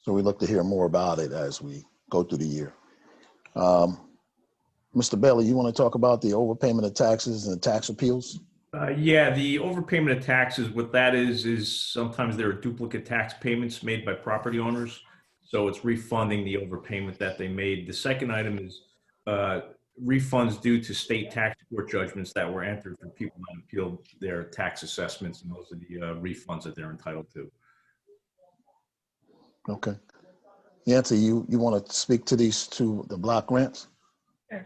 So we look to hear more about it as we go through the year. Mr. Bailey, you want to talk about the overpayment of taxes and the tax appeals? Yeah, the overpayment of taxes, what that is sometimes there are duplicate tax payments made by property owners. So it's refunding the overpayment that they made. The second item is refunds due to state tax court judgments that were entered for people that appealed their tax assessments, and those are the refunds that they're entitled to. Okay. Yancy, you want to speak to these two, the block grants? Sure.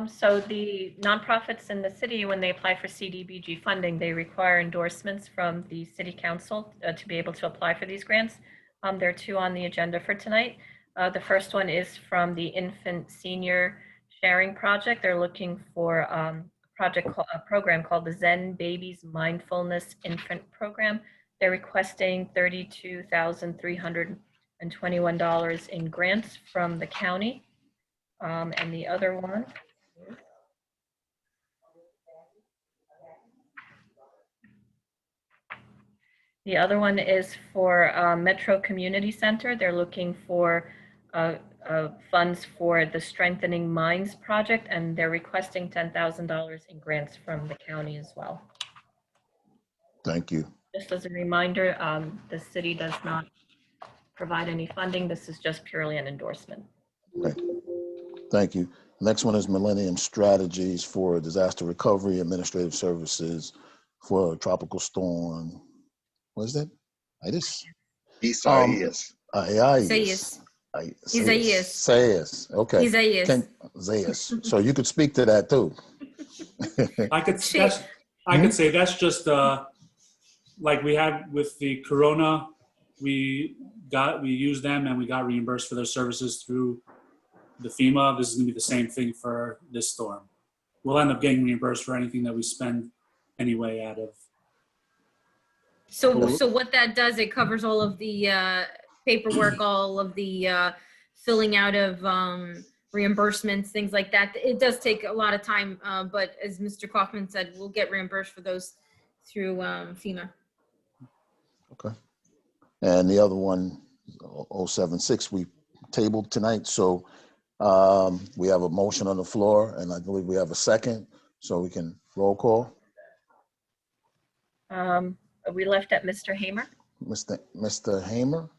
So the nonprofits in the city, when they apply for CDBG funding, they require endorsements from the city council to be able to apply for these grants. There are two on the agenda for tonight. The first one is from the Infant Senior Sharing Project. They're looking for a program called the Zen Babies Mindfulness Infant Program. They're requesting $32,321 in grants from the county. And the other one, is for Metro Community Center. They're looking for funds for the Strengthening Minds project, and they're requesting $10,000 in grants from the county as well. Thank you. Just as a reminder, the city does not provide any funding. This is just purely an endorsement. Okay. Thank you. Next one is Millennium Strategies for Disaster Recovery Administrative Services for Tropical Storm. What is that? Itis? Isaias. Isaias. Isaias. Okay. Isaias. So you could speak to that too. I could say that's just like we had with the Corona. We used them and we got reimbursed for their services through the FEMA. This is going to be the same thing for this storm. We'll end up getting reimbursed for anything that we spend anyway out of. So what that does, it covers all of the paperwork, all of the filling out of reimbursements, things like that. It does take a lot of time, but as Mr. Kaufman said, we'll get reimbursed for those through FEMA. Okay. And the other one, 076, we tabled tonight. So we have a motion on the floor, and I believe we have a second, so we can roll call. We left at Mr. Hamer. Mr. Hamer?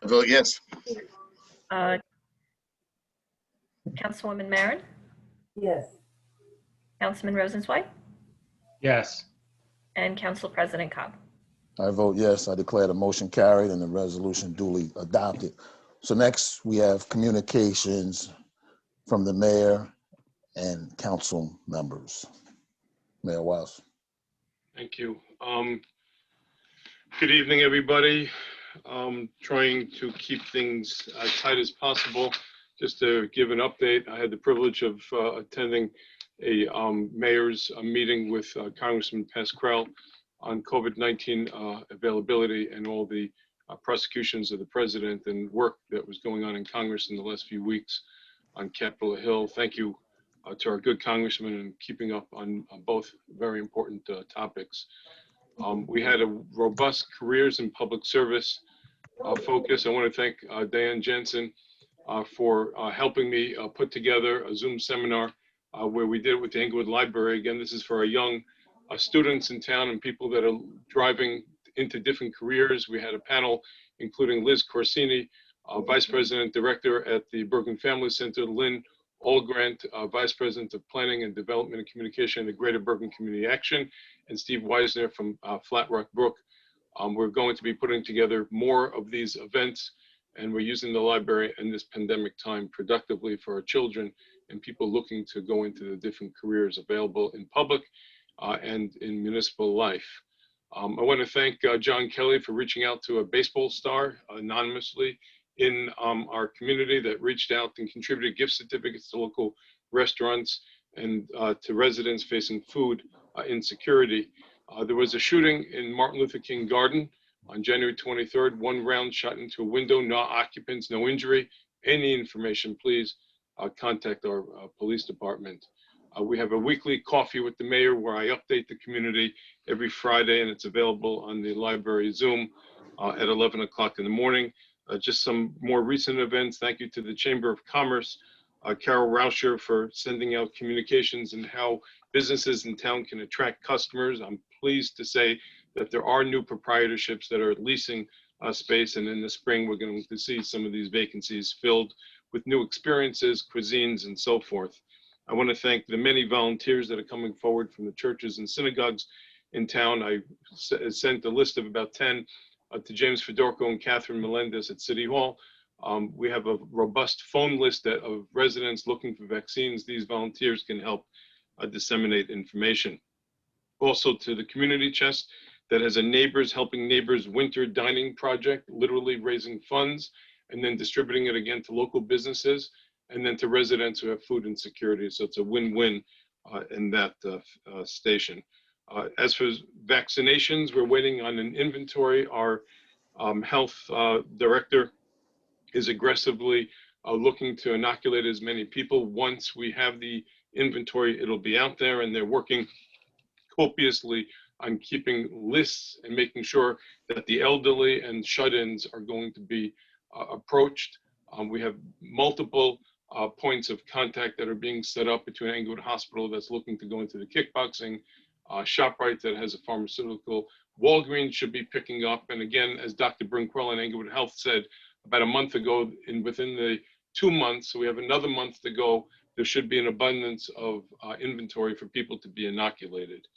I vote yes. Councilwoman Marin, Yes. Councilman Rosenzweig, Yes. and Council President Cobb. I vote yes. I declare the motion carried and the resolution duly adopted. So next we have communications from the mayor and council members. Mayor Wiles. Thank you. Good evening, everybody. Trying to keep things as tight as possible. Just to give an update, I had the privilege of attending a mayor's meeting with Congressman Pascrell on COVID-19 availability and all the prosecutions of the president and work that was going on in Congress in the last few weeks on Capitol Hill. Thank you to our good congressman and keeping up on both very important topics. We had a robust careers in public service focus. I want to thank Diane Jensen for helping me put together a Zoom seminar where we did it with the Englewood Library. Again, this is for our young students in town and people that are driving into different careers. We had a panel including Liz Corsini, Vice President Director at the Bergen Family Center, Lynn Allgrant, Vice President of Planning and Development and Communication in the Greater Bergen Community Action, and Steve Weisner from Flat Rock Brook. We're going to be putting together more of these events, and we're using the library in this pandemic time productively for our children and people looking to go into the different careers available in public and in municipal life. I want to thank John Kelly for reaching out to a baseball star anonymously in our community that reached out and contributed gift certificates to local restaurants and to residents facing food insecurity. There was a shooting in Martin Luther King Garden on January 23rd. One round shot into a window, no occupants, no injury. Any information, please contact our police department. We have a weekly coffee with the mayor where I update the community every Friday, and it's available on the library Zoom at 11 o'clock in the morning. Just some more recent events. Thank you to the Chamber of Commerce, Carol Rauscher for sending out communications and how businesses in town can attract customers. I'm pleased to say that there are new proprietorships that are leasing space, and in the spring, we're going to see some of these vacancies filled with new experiences, cuisines, and so forth. I want to thank the many volunteers that are coming forward from the churches and synagogues in town. I sent a list of about 10 to James Fedorko and Catherine Melendez at City Hall. We have a robust phone list of residents looking for vaccines. These volunteers can help disseminate information. Also to the community chest that has a Neighbors Helping Neighbors winter dining project, literally raising funds and then distributing it again to local businesses and then to residents who have food insecurity. So it's a win-win in that station. As for vaccinations, we're waiting on an inventory. Our health director is aggressively looking to inoculate as many people. Once we have the inventory, it'll be out there, and they're working copiously on keeping lists and making sure that the elderly and shut-ins are going to be approached. We have multiple points of contact that are being set up between Englewood Hospital that's looking to go into the kickboxing, ShopRite that has a pharmaceutical, Walgreens should be picking up. And again, as Dr. Brinkwell and Englewood Health said about a month ago, within the 2 months, so we have another month to go, there should be an abundance of inventory for people to be inoculated.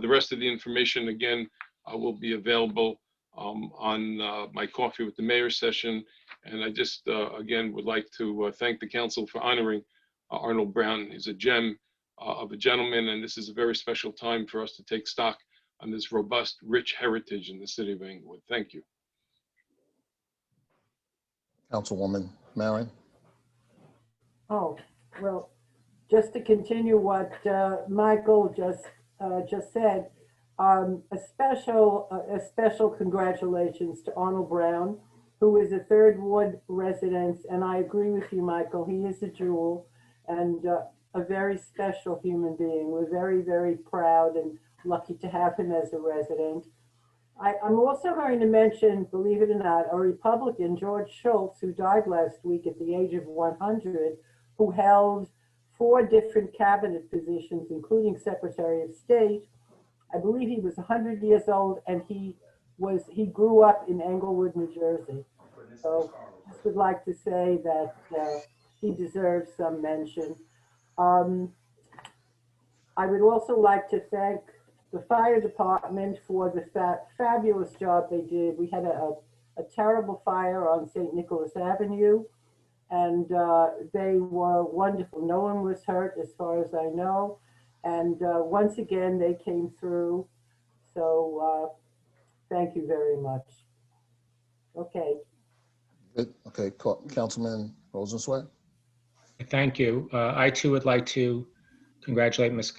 The rest of the information, again, will be available on my Coffee with the Mayor session. And I just, again, would like to thank the council for honoring Arnold Brown. He's a gem of a gentleman, and this is a very special time for us to take stock on this robust, rich heritage in the city of Englewood. Thank you. Councilwoman Marion. Oh, well, just to continue what Michael just said, a special congratulations to Arnold Brown, who is a Third Ward resident, and I agree with you, Michael. He is a jewel and a very special human being. We're very, very proud and lucky to have him as a resident. I'm also going to mention, believe it or not, a Republican, George Schultz, who died last week at the age of 100, who held 4 different cabinet positions, including Secretary of State. I believe he was 100 years old, and he grew up in Englewood, New Jersey. So I just would like to say that he deserves some mention. I would also like to thank the fire department for the fabulous job they did. We had a terrible fire on St. Nicholas Avenue, and they were wonderful. No one was hurt as far as I know. And once again, they came through. So thank you very much. Okay. Good. Okay, Councilman Rosenzweig. Thank you. I too would like to congratulate Ms.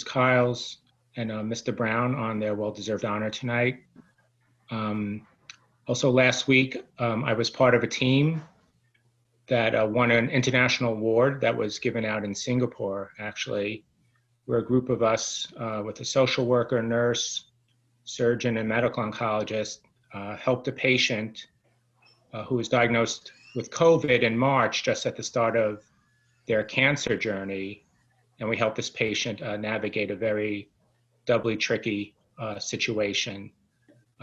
Kiles and Mr. Brown on their well-deserved honor tonight. Also last week, I was part of a team that won an international award that was given out in Singapore, actually. We're a group of us with a social worker, nurse, surgeon, and medical oncologist helped a patient who was diagnosed with COVID in March, just at the start of their cancer journey. And we helped this patient navigate a very doubly tricky situation.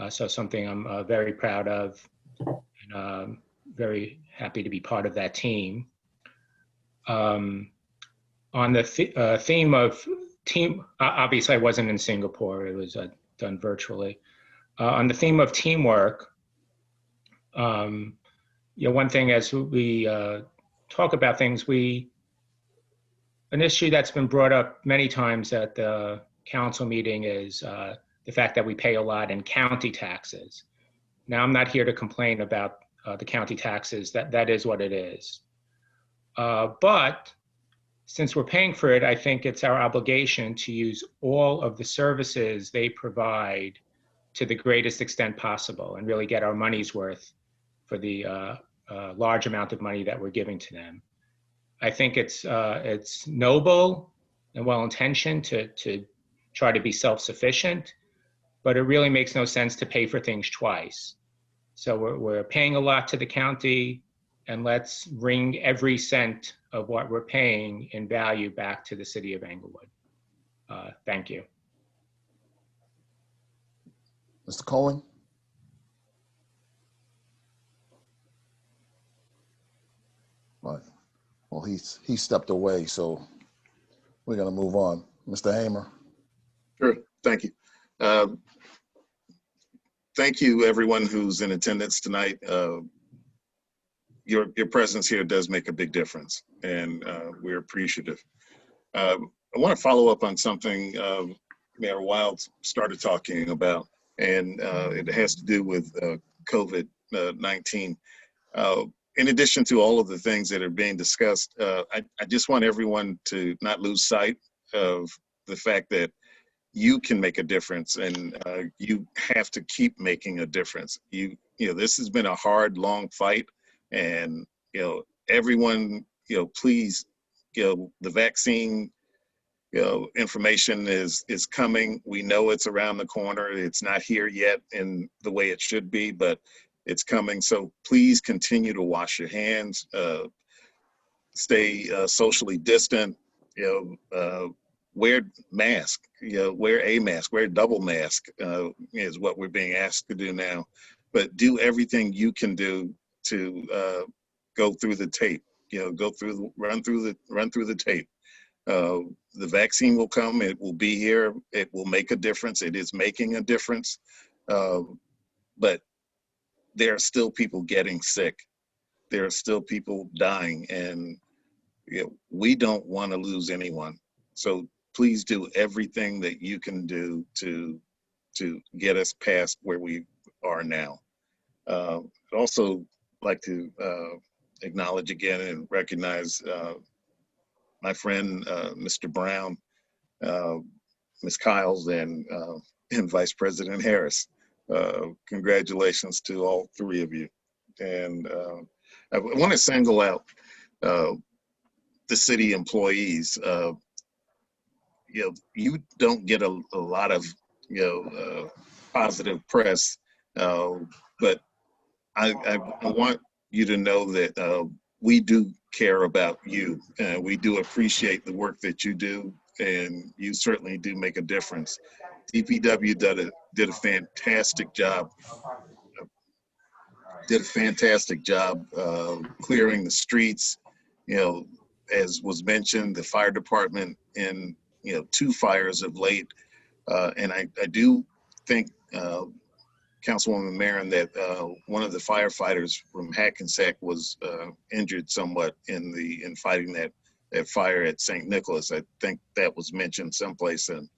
So something I'm very proud of, and very happy to be part of that team. On the theme of team, obviously I wasn't in Singapore, it was done virtually. On the theme of teamwork, one thing as we talk about things, an issue that's been brought up many times at the council meeting is the fact that we pay a lot in county taxes. Now, I'm not here to complain about the county taxes, that is what it is. But since we're paying for it, I think it's our obligation to use all of the services they provide to the greatest extent possible and really get our money's worth for the large amount of money that we're giving to them. I think it's noble and well-intentioned to try to be self-sufficient, but it really makes no sense to pay for things twice. So we're paying a lot to the county, and let's wring every cent of what we're paying in value back to the city of Englewood. Thank you. Mr. Cohen? Right. Well, he stepped away, so we're going to move on. Mr. Hamer? Sure, thank you. Thank you, everyone who's in attendance tonight. Your presence here does make a big difference, and we're appreciative. I want to follow up on something Mayor Wild started talking about, and it has to do with COVID-19. In addition to all of the things that are being discussed, I just want everyone to not lose sight of the fact that you can make a difference, and you have to keep making a difference. You know, this has been a hard, long fight, and everyone, please, the vaccine, information is coming. We know it's around the corner. It's not here yet in the way it should be, but it's coming. So please continue to wash your hands, stay socially distant, wear mask, wear a mask, wear a double mask is what we're being asked to do now. But do everything you can do to go through the tape, run through the tape. The vaccine will come, it will be here, it will make a difference, it is making a difference. But there are still people getting sick. There are still people dying, and we don't want to lose anyone. So please do everything that you can do to get us past where we are now. I'd also like to acknowledge again and recognize my friend, Mr. Brown, Ms. Kiles, and Vice President Harris. Congratulations to all three of you. And I want to single out the city employees. You don't get a lot of positive press, but I want you to know that we do care about you. We do appreciate the work that you do, and you certainly do make a difference. DPW did a fantastic job. Clearing the streets. As was mentioned, the fire department in 2 fires of late, and I do think, Councilwoman Marin, that one of the firefighters from Hackensack was injured somewhat in fighting that fire at St. Nicholas. I think that was mentioned someplace, and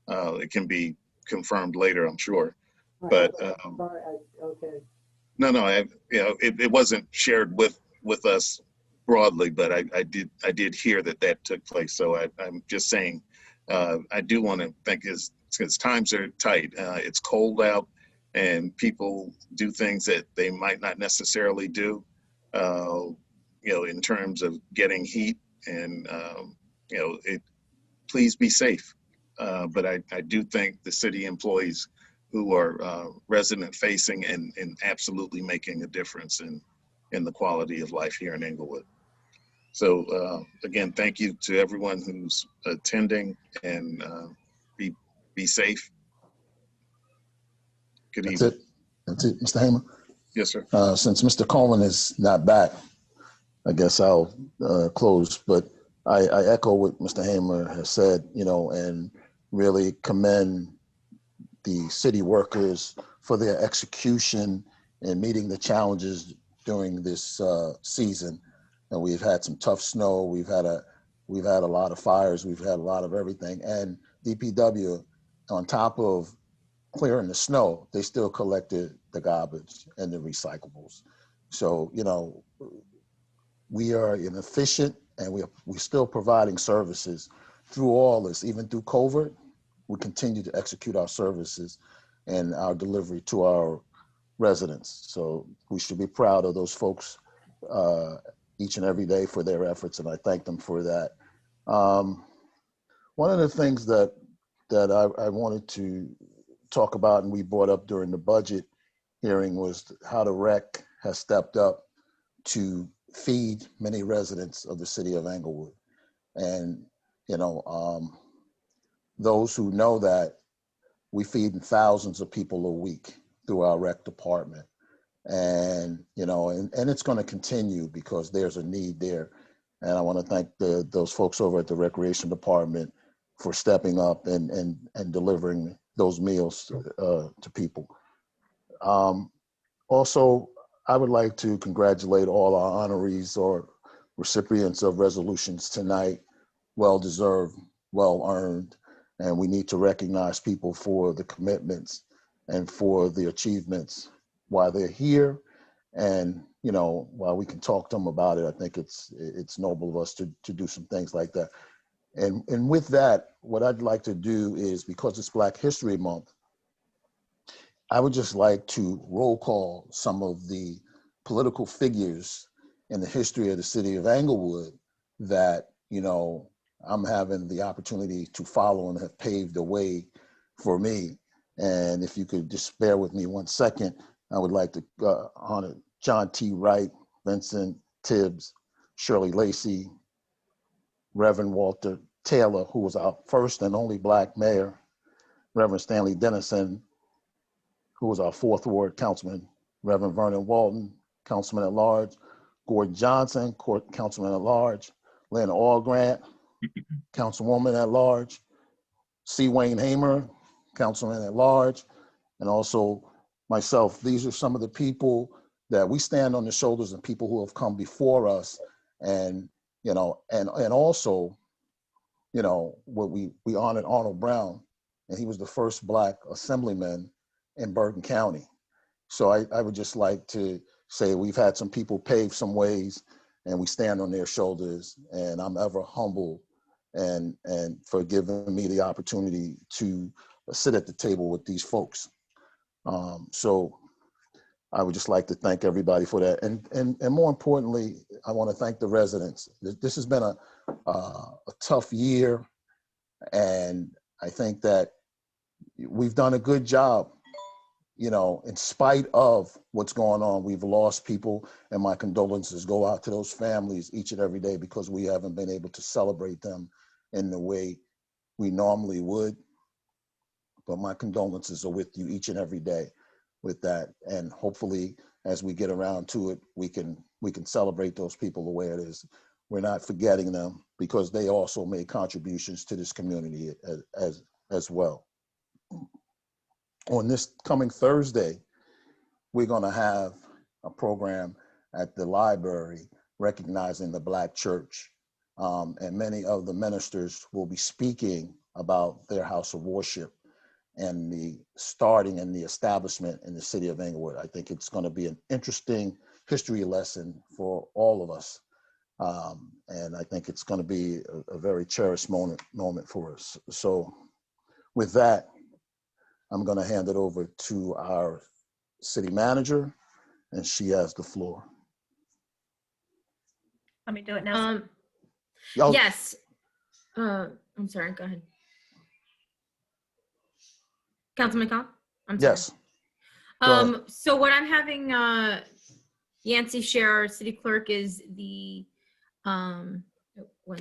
it can be confirmed later, I'm sure. But Okay. no, it wasn't shared with us broadly, but I did hear that took place. So I'm just saying, I do want to think, because times are tight. It's cold out, and people do things that they might not necessarily do, in terms of getting heat, and please be safe. But I do think the city employees who are resident facing and absolutely making a difference in the quality of life here in Englewood. So again, thank you to everyone who's attending, and be safe. Good evening. That's it, Mr. Hamer? Yes, sir. Since Mr. Coleman is not back, I guess I'll close, but I echo what Mr. Hamer has said, and really commend the city workers for their execution and meeting the challenges during this season. And we've had some tough snow. We've had a lot of fires. We've had a lot of everything. And DPW, on top of clearing the snow, they still collected the garbage and the recyclables. So, we are inefficient, and we're still providing services through all this, even through COVID. We continue to execute our services and our delivery to our residents. So we should be proud of those folks each and every day for their efforts, and I thank them for that. One of the things that I wanted to talk about, and we brought up during the budget hearing, was how the rec has stepped up to feed many residents of the city of Englewood. And, you know, those who know that we feed thousands of people a week through our rec department. And, you know, and it's going to continue because there's a need there. And I want to thank those folks over at the Recreation Department for stepping up and delivering those meals to people. Also, I would like to congratulate all our honorees or recipients of resolutions tonight. Well-deserved, well-earned, and we need to recognize people for the commitments and for the achievements while they're here. And, you know, while we can talk to them about it, I think it's noble of us to do some things like that. And with that, what I'd like to do is, because it's Black History Month, I would just like to roll call some of the political figures in the history of the city of Englewood that, you know, I'm having the opportunity to follow and have paved the way for me. And if you could just bear with me 1 second, I would like to honor John T. Wright, Vincent Tibbs, Shirley Lacey, Reverend Walter Taylor, who was our first and only Black mayor, Reverend Stanley Dennison, who was our 4th Ward councilman, Reverend Vernon Walton, councilman at large, Gordon Johnson, councilman at large, Lynn Allgrant, councilwoman at large, C. Wayne Hamer, councilman at large, and also myself. These are some of the people that we stand on the shoulders of people who have come before us. And, you know, and also, you know, what we honored Arnold Brown, and he was the first Black assemblyman in Bergen County. So I would just like to say we've had some people pave some ways and we stand on their shoulders, and I'm ever humble and for giving me the opportunity to sit at the table with these folks. So I would just like to thank everybody for that. And more importantly, I want to thank the residents. This has been a tough year, and I think that we've done a good job. You know, in spite of what's going on, we've lost people, and my condolences go out to those families each and every day because we haven't been able to celebrate them in the way we normally would. But my condolences are with you each and every day with that. And hopefully, as we get around to it, we can celebrate those people the way it is. We're not forgetting them because they also made contributions to this community as well. On this coming Thursday, we're going to have a program at the library recognizing the Black church. And many of the ministers will be speaking about their house of worship and the starting and the establishment in the city of Englewood. I think it's going to be an interesting history lesson for all of us. And I think it's going to be a very cherished moment for us. So with that, I'm going to hand it over to our city manager, and she has the floor. Let me do it now. Yes. I'm sorry, go ahead. Councilman Cobb? I'm sorry. Yes. So what I'm having Yancey share, our city clerk, is the, 1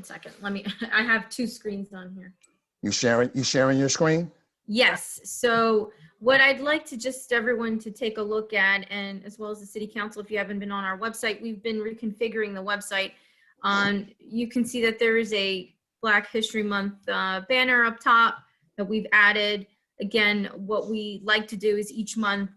second, I have 2 screens on here. You sharing your screen? Yes. So what I'd like to just everyone to take a look at, and as well as the city council, if you haven't been on our website, we've been reconfiguring the website. You can see that there is a Black History Month banner up top that we've added. Again, what we like to do is each month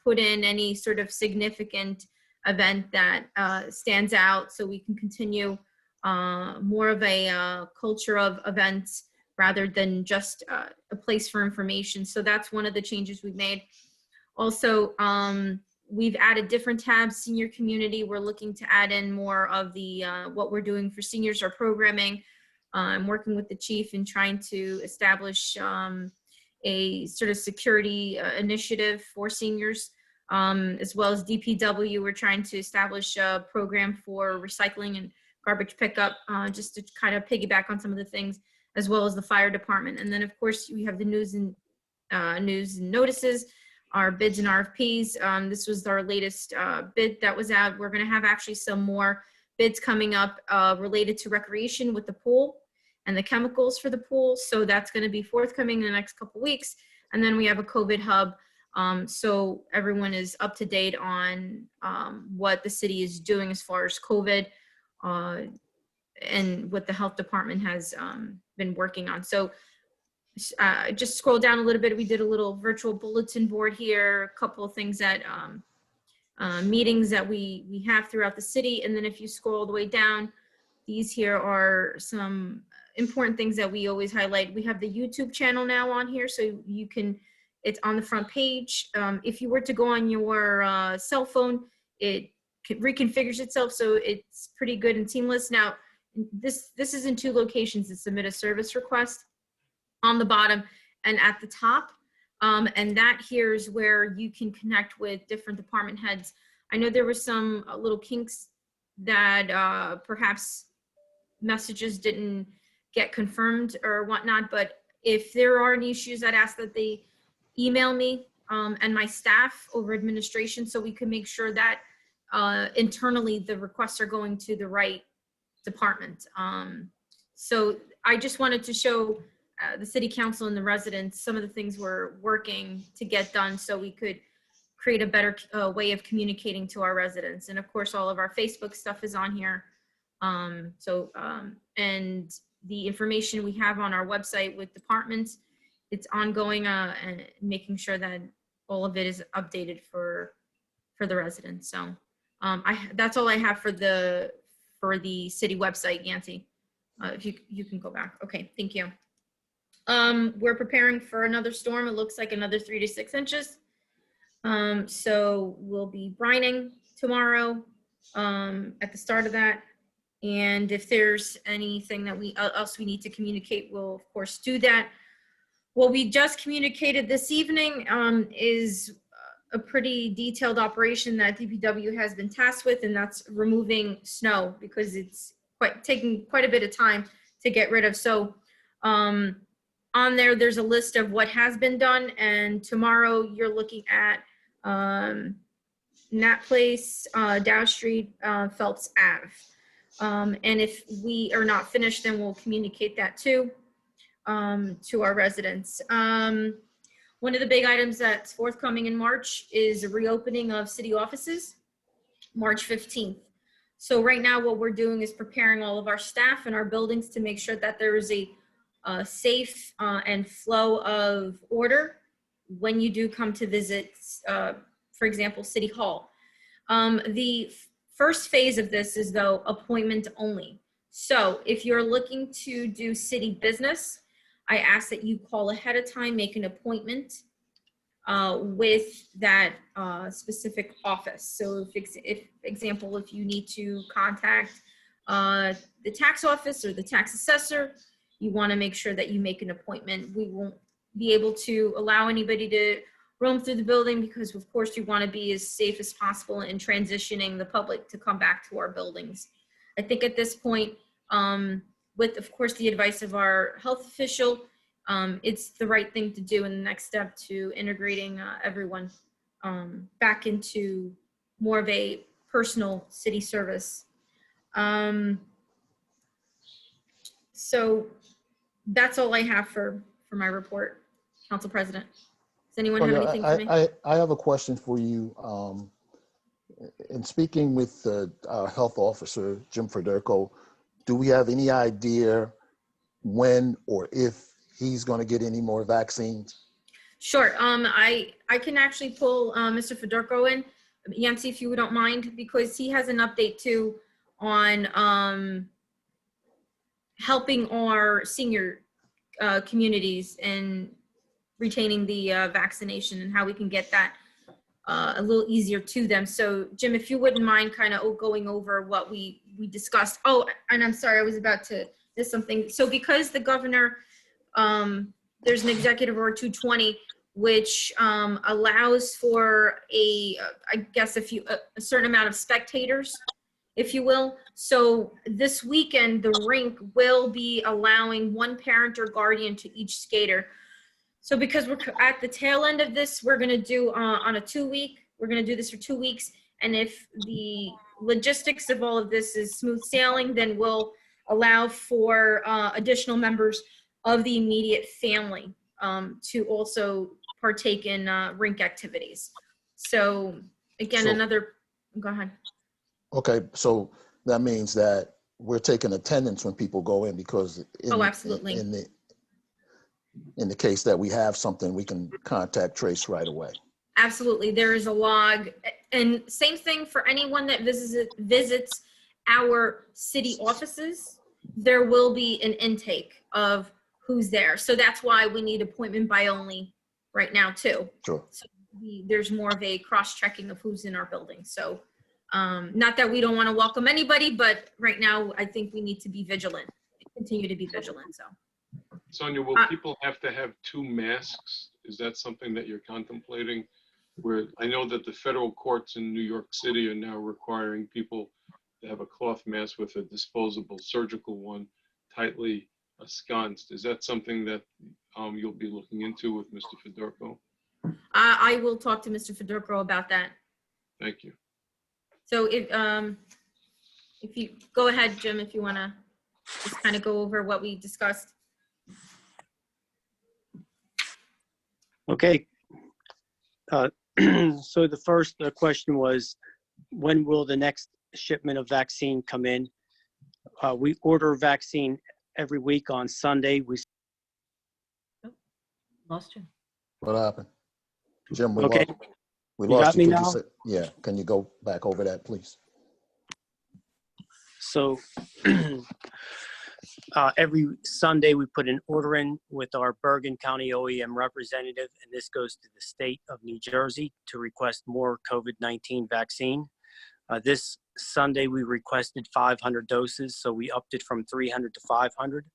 put in any sort of significant event that stands out, so we can continue more of a culture of events rather than just a place for information. So that's one of the changes we've made. Also, we've added different tabs. Senior community, we're looking to add in more of the what we're doing for seniors, our programming. I'm working with the chief in trying to establish a sort of security initiative for seniors, as well as DPW. We're trying to establish a program for recycling and garbage pickup, just to kind of piggyback on some of the things, as well as the fire department. And then of course we have the news and notices. our bids and RFPs. This was our latest bid that was out. We're going to have actually some more bids coming up related to recreation with the pool and the chemicals for the pool. So that's going to be forthcoming in the next couple weeks. And then we have a COVID hub. So everyone is up to date on what the city is doing as far as COVID and what the health department has been working on. So just scroll down a little bit. We did a little virtual bulletin board here, a couple of things that meetings that we have throughout the city. And then if you scroll all the way down, these here are some important things that we always highlight. We have the YouTube channel now on here, so you can, it's on the front page. If you were to go on your cell phone, it reconfigures itself, so it's pretty good and seamless. Now, this is in 2 locations to submit a service request, on the bottom and at the top. And that here is where you can connect with different department heads. I know there were some little kinks that perhaps messages didn't get confirmed or whatnot, but if there are any issues, I'd ask that they email me and my staff over administration, so we can make sure that internally the requests are going to the right department. So I just wanted to show the city council and the residents some of the things we're working to get done, so we could create a better way of communicating to our residents. And of course, all of our Facebook stuff is on here. And the information we have on our website with departments, it's ongoing, and making sure that all of it is updated for the residents. So that's all I have for the city website, Yancy. If you can go back. Okay, thank you. We're preparing for another storm. It looks like another 3 to 6 inches. So we'll be brining tomorrow at the start of that. And if there's anything that else we need to communicate, we'll of course do that. What we just communicated this evening is a pretty detailed operation that DPW has been tasked with, and that's removing snow, because it's taking quite a bit of time to get rid of. So on there's a list of what has been done, and tomorrow you're looking at Nat Place, Dow Street, Phelps Ave. And if we are not finished, then we'll communicate that too to our residents. One of the big items that's forthcoming in March is a reopening of city offices, March 15th. So right now what we're doing is preparing all of our staff and our buildings to make sure that there is a safe and flow of order when you do come to visit, for example, City Hall. The first phase of this is, though, appointment only. So if you're looking to do city business, I ask that you call ahead of time, make an appointment with that specific office. So if example, if you need to contact the tax office or the tax assessor, you want to make sure that you make an appointment. We won't be able to allow anybody to roam through the building, because of course you want to be as safe as possible in transitioning the public to come back to our buildings. I think at this point, with of course the advice of our health official, it's the right thing to do in the next step to integrating everyone back into more of a personal city service. So that's all I have for my report, Council President. Does anyone have anything for me? I have a question for you. In speaking with our health officer, Jim Federico, do we have any idea when or if he's going to get any more vaccines? Sure. I can actually pull Mr. Federico in, Yancy, if you don't mind, because he has an update too on helping our senior communities and retaining the vaccination and how we can get that a little easier to them. So Jim, if you wouldn't mind kind of going over what we discussed. Oh, and I'm sorry, I was about to miss something. So because the governor, there's an executive order 220, which allows for a certain amount of spectators, if you will. So this weekend, the rink will be allowing one parent or guardian to each skater. So because we're at the tail end of this, we're gonna do on a 2-week, we're gonna do this for 2 weeks. And if the logistics of all of this is smooth sailing, then we'll allow for additional members of the immediate family to also partake in rink activities. So again, So- go ahead. Okay, so that means that we're taking attendance when people go in, because Oh, absolutely. in the case that we have something, we can contact Trace right away. Absolutely, there is a log, and same thing for anyone that visits our city offices. There will be an intake of who's there, so that's why we need appointment by only right now too. Sure. So there's more of a cross-checking of who's in our building. So not that we don't want to welcome anybody, but right now I think we need to be vigilant, continue to be vigilant. So. Sonia, will people have to have 2 masks? Is that something that you're contemplating? Where I know that the federal courts in New York City are now requiring people to have a cloth mask with a disposable surgical one tightly ensconced. Is that something that you'll be looking into with Mr. Fedorko? I will talk to Mr. Fedorko about that. Thank you. So if you go ahead, Jim, if you want to just kind of go over what we discussed. Okay. So the first question was, when will the next shipment of vaccine come in? We order vaccine every week on Sunday. Lost you. What happened? Jim, we Okay. lost, we You lost got you. me Could now? say- Yeah, can you go back over that, please? So every Sunday we put an order in with our Bergen County OEM representative, and this goes to the state of New Jersey to request more COVID-19 vaccine. This Sunday we requested 500 doses, so we upped it from 300 to 500.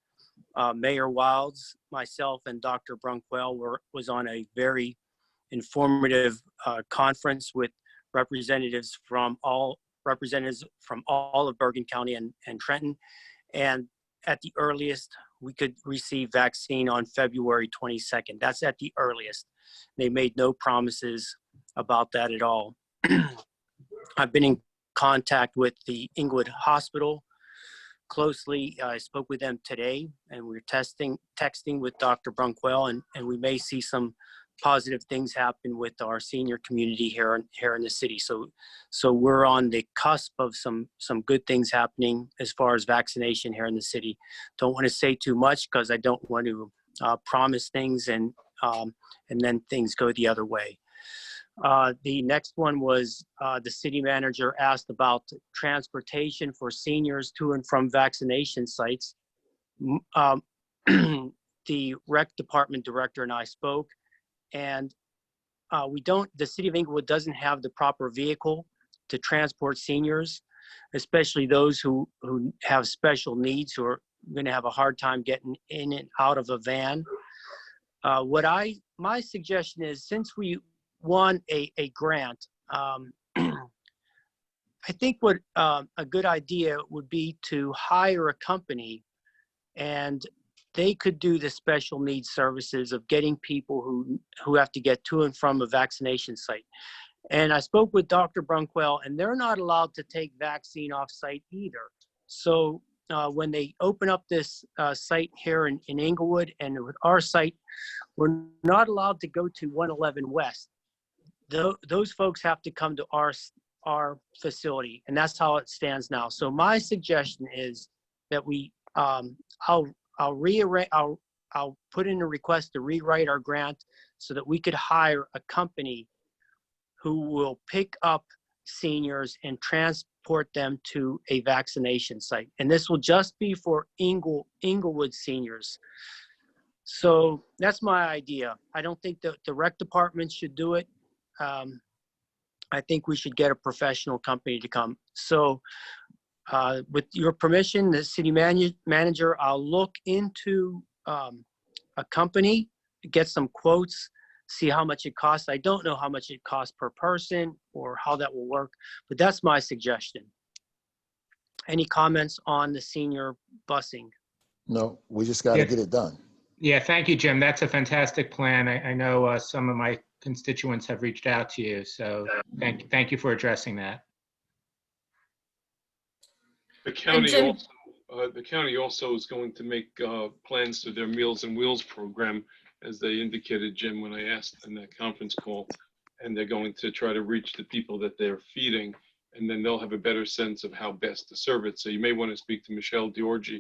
Mayor Wilds, myself, and Dr. Brunkwell was on a very informative conference with representatives from all of Bergen County and Trenton. And at the earliest, we could receive vaccine on February 22nd. That's at the earliest. They made no promises about that at all. I've been in contact with the Inglewood Hospital closely. I spoke with them today, and we're texting with Dr. Brunkwell, and we may see some positive things happen with our senior community here in the city. So we're on the cusp of some good things happening as far as vaccination here in the city. Don't want to say too much because I don't want to promise things and then things go the other way. The next one was the city manager asked about transportation for seniors to and from vaccination sites. The rec department director and I spoke, and the city of Inglewood doesn't have the proper vehicle to transport seniors, especially those who have special needs, who are going to have a hard time getting in and out of a van. My suggestion is, since we won a grant, I think what a good idea would be to hire a company, and they could do the special needs services of getting people who have to get to and from a vaccination site. And I spoke with Dr. Brunkwell, and they're not allowed to take vaccine off site either. So when they open up this site here in Inglewood, and with our site, we're not allowed to go to 111 West. Those folks have to come to our facility, and that's how it stands now. So my suggestion is that I'll put in a request to rewrite our grant so that we could hire a company who will pick up seniors and transport them to a vaccination site. And this will just be for Inglewood seniors. So that's my idea. I don't think that the rec department should do it. I think we should get a professional company to come. So with your permission, the city manager, I'll look into a company, get some quotes, see how much it costs. I don't know how much it costs per person or how that will work, but that's my suggestion. Any comments on the senior busing? No, we just got to Yeah. get it done. Yeah, thank you, Jim. That's a fantastic plan. I know some of my constituents have reached out to you, so thank you for addressing that. The county Jim- also, the county also is going to make plans to their Meals on Wheels program, as they indicated, Jim, when I asked in that conference call. And they're going to try to reach the people that they're feeding, and then they'll have a better sense of how best to serve it. So you may want to speak to Michelle Diorgi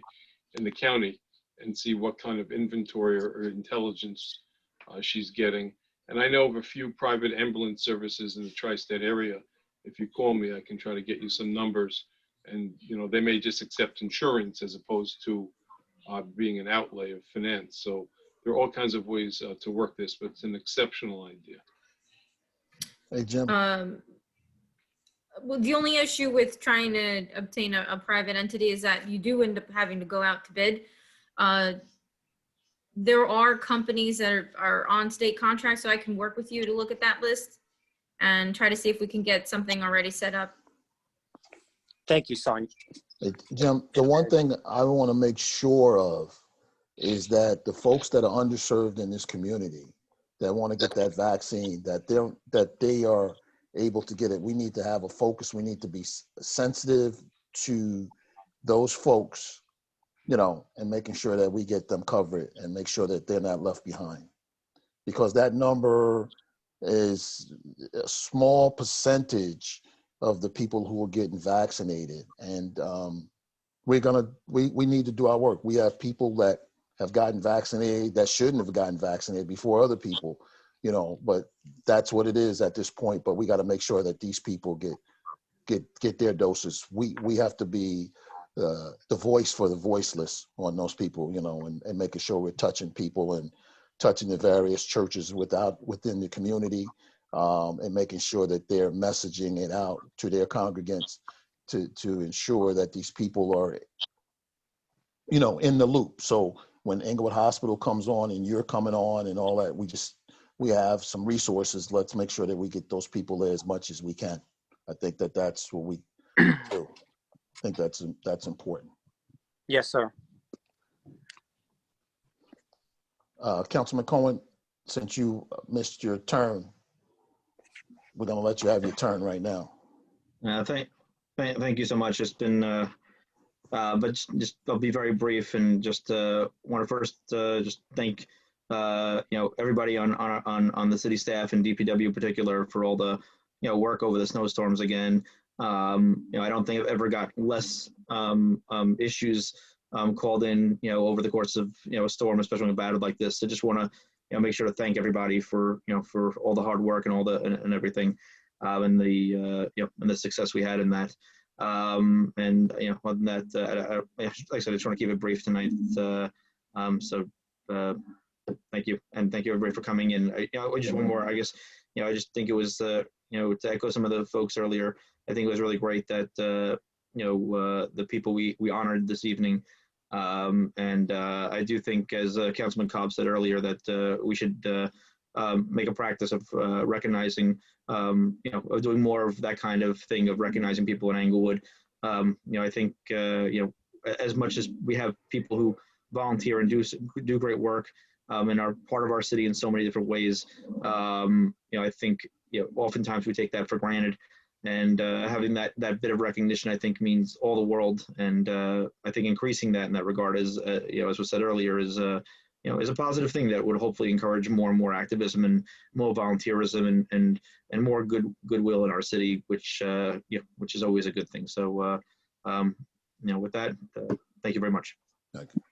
in the county and see what kind of inventory or intelligence she's getting. And I know of a few private ambulance services in the tri-state area. If you call me, I can try to get you some numbers. And, you know, they may just accept insurance as opposed to being an outlay of finance. So there are all kinds of ways to work this, but it's an exceptional idea. Hey, Jim. Well, the only issue with trying to obtain a private entity is that you do end up having to go out to bid. There are companies that are on state contracts, so I can work with you to look at that list and try to see if we can get something already set up. Thank you, Sonia. Hey, Jim, the one thing I want to make sure of is that the folks that are underserved in this community that want to get that vaccine, that they are able to get it. We need to have a focus. We need to be sensitive to those folks, you know, and making sure that we get them covered and make sure that they're not left behind. Because that number is a small percentage of the people who are getting vaccinated. And we need to do our work. We have people that have gotten vaccinated that shouldn't have gotten vaccinated before other people, you know, but that's what it is at this point. But we got to make sure that these people get their doses. We have to be the voice for the voiceless on those people, you know, and making sure we're touching people and touching the various churches within the community, and making sure that they're messaging it out to their congregants to ensure that these people are, you know, in the loop. So when Englewood Hospital comes on and you're coming on and all that, we have some resources. Let's make sure that we get those people there as much as we can. I think that's what we do. I think that's important. Yes, sir. Councilman Cohen, since you missed your turn, we're going to let you have your turn right now. Thank you so much. It's been, but just I'll be very brief and just want to first just thank you know, everybody on the city staff and DPW in particular for all the, you know, work over the snowstorms again. You know, I don't think I've ever got less issues called in, you know, over the course of, you know, a storm, especially when a bad like this. So just want to, you know, make sure to thank everybody for, you know, for all the hard work and all the and everything, and the you know, and the success we had in that. And you know, other than that, like I said, I just want to keep it brief tonight. Thank you, and thank you everybody for coming in. You know, just one more, I guess. You know, I just think it was, you know, to echo some of the folks earlier, I think it was really great that you know, the people we honored this evening. And I do think, as Councilman Cobb said earlier, that we should make a practice of recognizing, you know, of doing more of that kind of thing, of recognizing people in Englewood. You know, I think, you know, as much as we have people who volunteer and do great work and are part of our city in so many different ways, you know, I think, you know, oftentimes we take that for granted. And having that bit of recognition, I think, means all the world. And I think increasing that in that regard is, you know, as was said earlier, is you know, is a positive thing that would hopefully encourage more and more activism and more volunteerism and more goodwill in our city, which you know, which is always a good thing. So you know, with that, thank you very much. Thank you.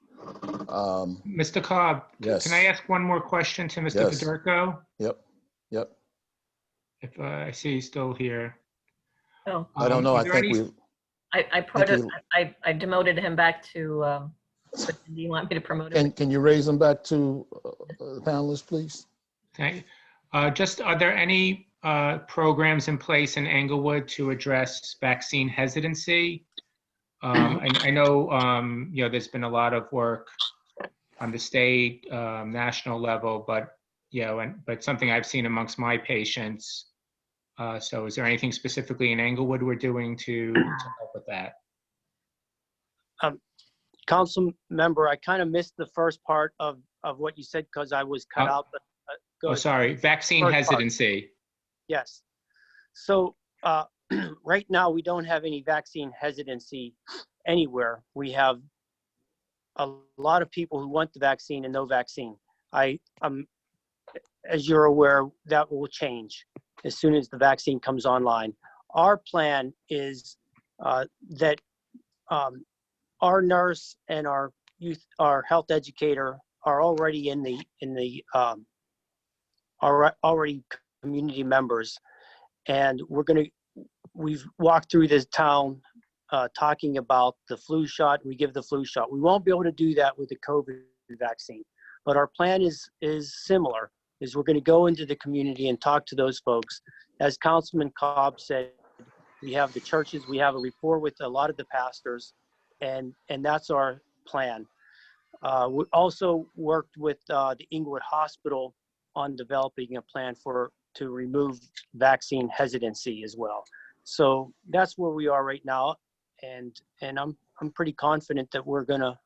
Mr. Cobb, yes. Can I ask one more question to Mr. Yes. Federico? Yep. If I see he's still here. Oh. I don't know. I think I demoted him back to, do you want me to promote him? Can you raise them back to the panelists, please? Okay. Just, are there any programs in place in Englewood to address vaccine hesitancy? I know, you know, there's been a lot of work on the state, national level, but, you know, but something I've seen amongst my patients. So is there anything specifically in Englewood we're doing to help with that? Council member, I kind of missed the first part of of what you said because I was cut out. But go Oh, ahead. sorry, vaccine First part. hesitancy. Yes. So right now, we don't have any vaccine hesitancy anywhere. We have a lot of people who want the vaccine and no vaccine. As you're aware, that will change as soon as the vaccine comes online. Our plan is that our nurse and our health educator are already are already community members, and we've walked through this town talking about the flu shot. We give the flu shot. We won't be able to do that with the COVID vaccine, but our plan is similar. Is we're going to go into the community and talk to those folks. As Councilman Cobb said, we have the churches, we have a rapport with a lot of the pastors, and that's our plan. We also worked with the Inglewood Hospital on developing a plan to remove vaccine hesitancy as well. So that's where we are right now, and I'm pretty confident that we're gonna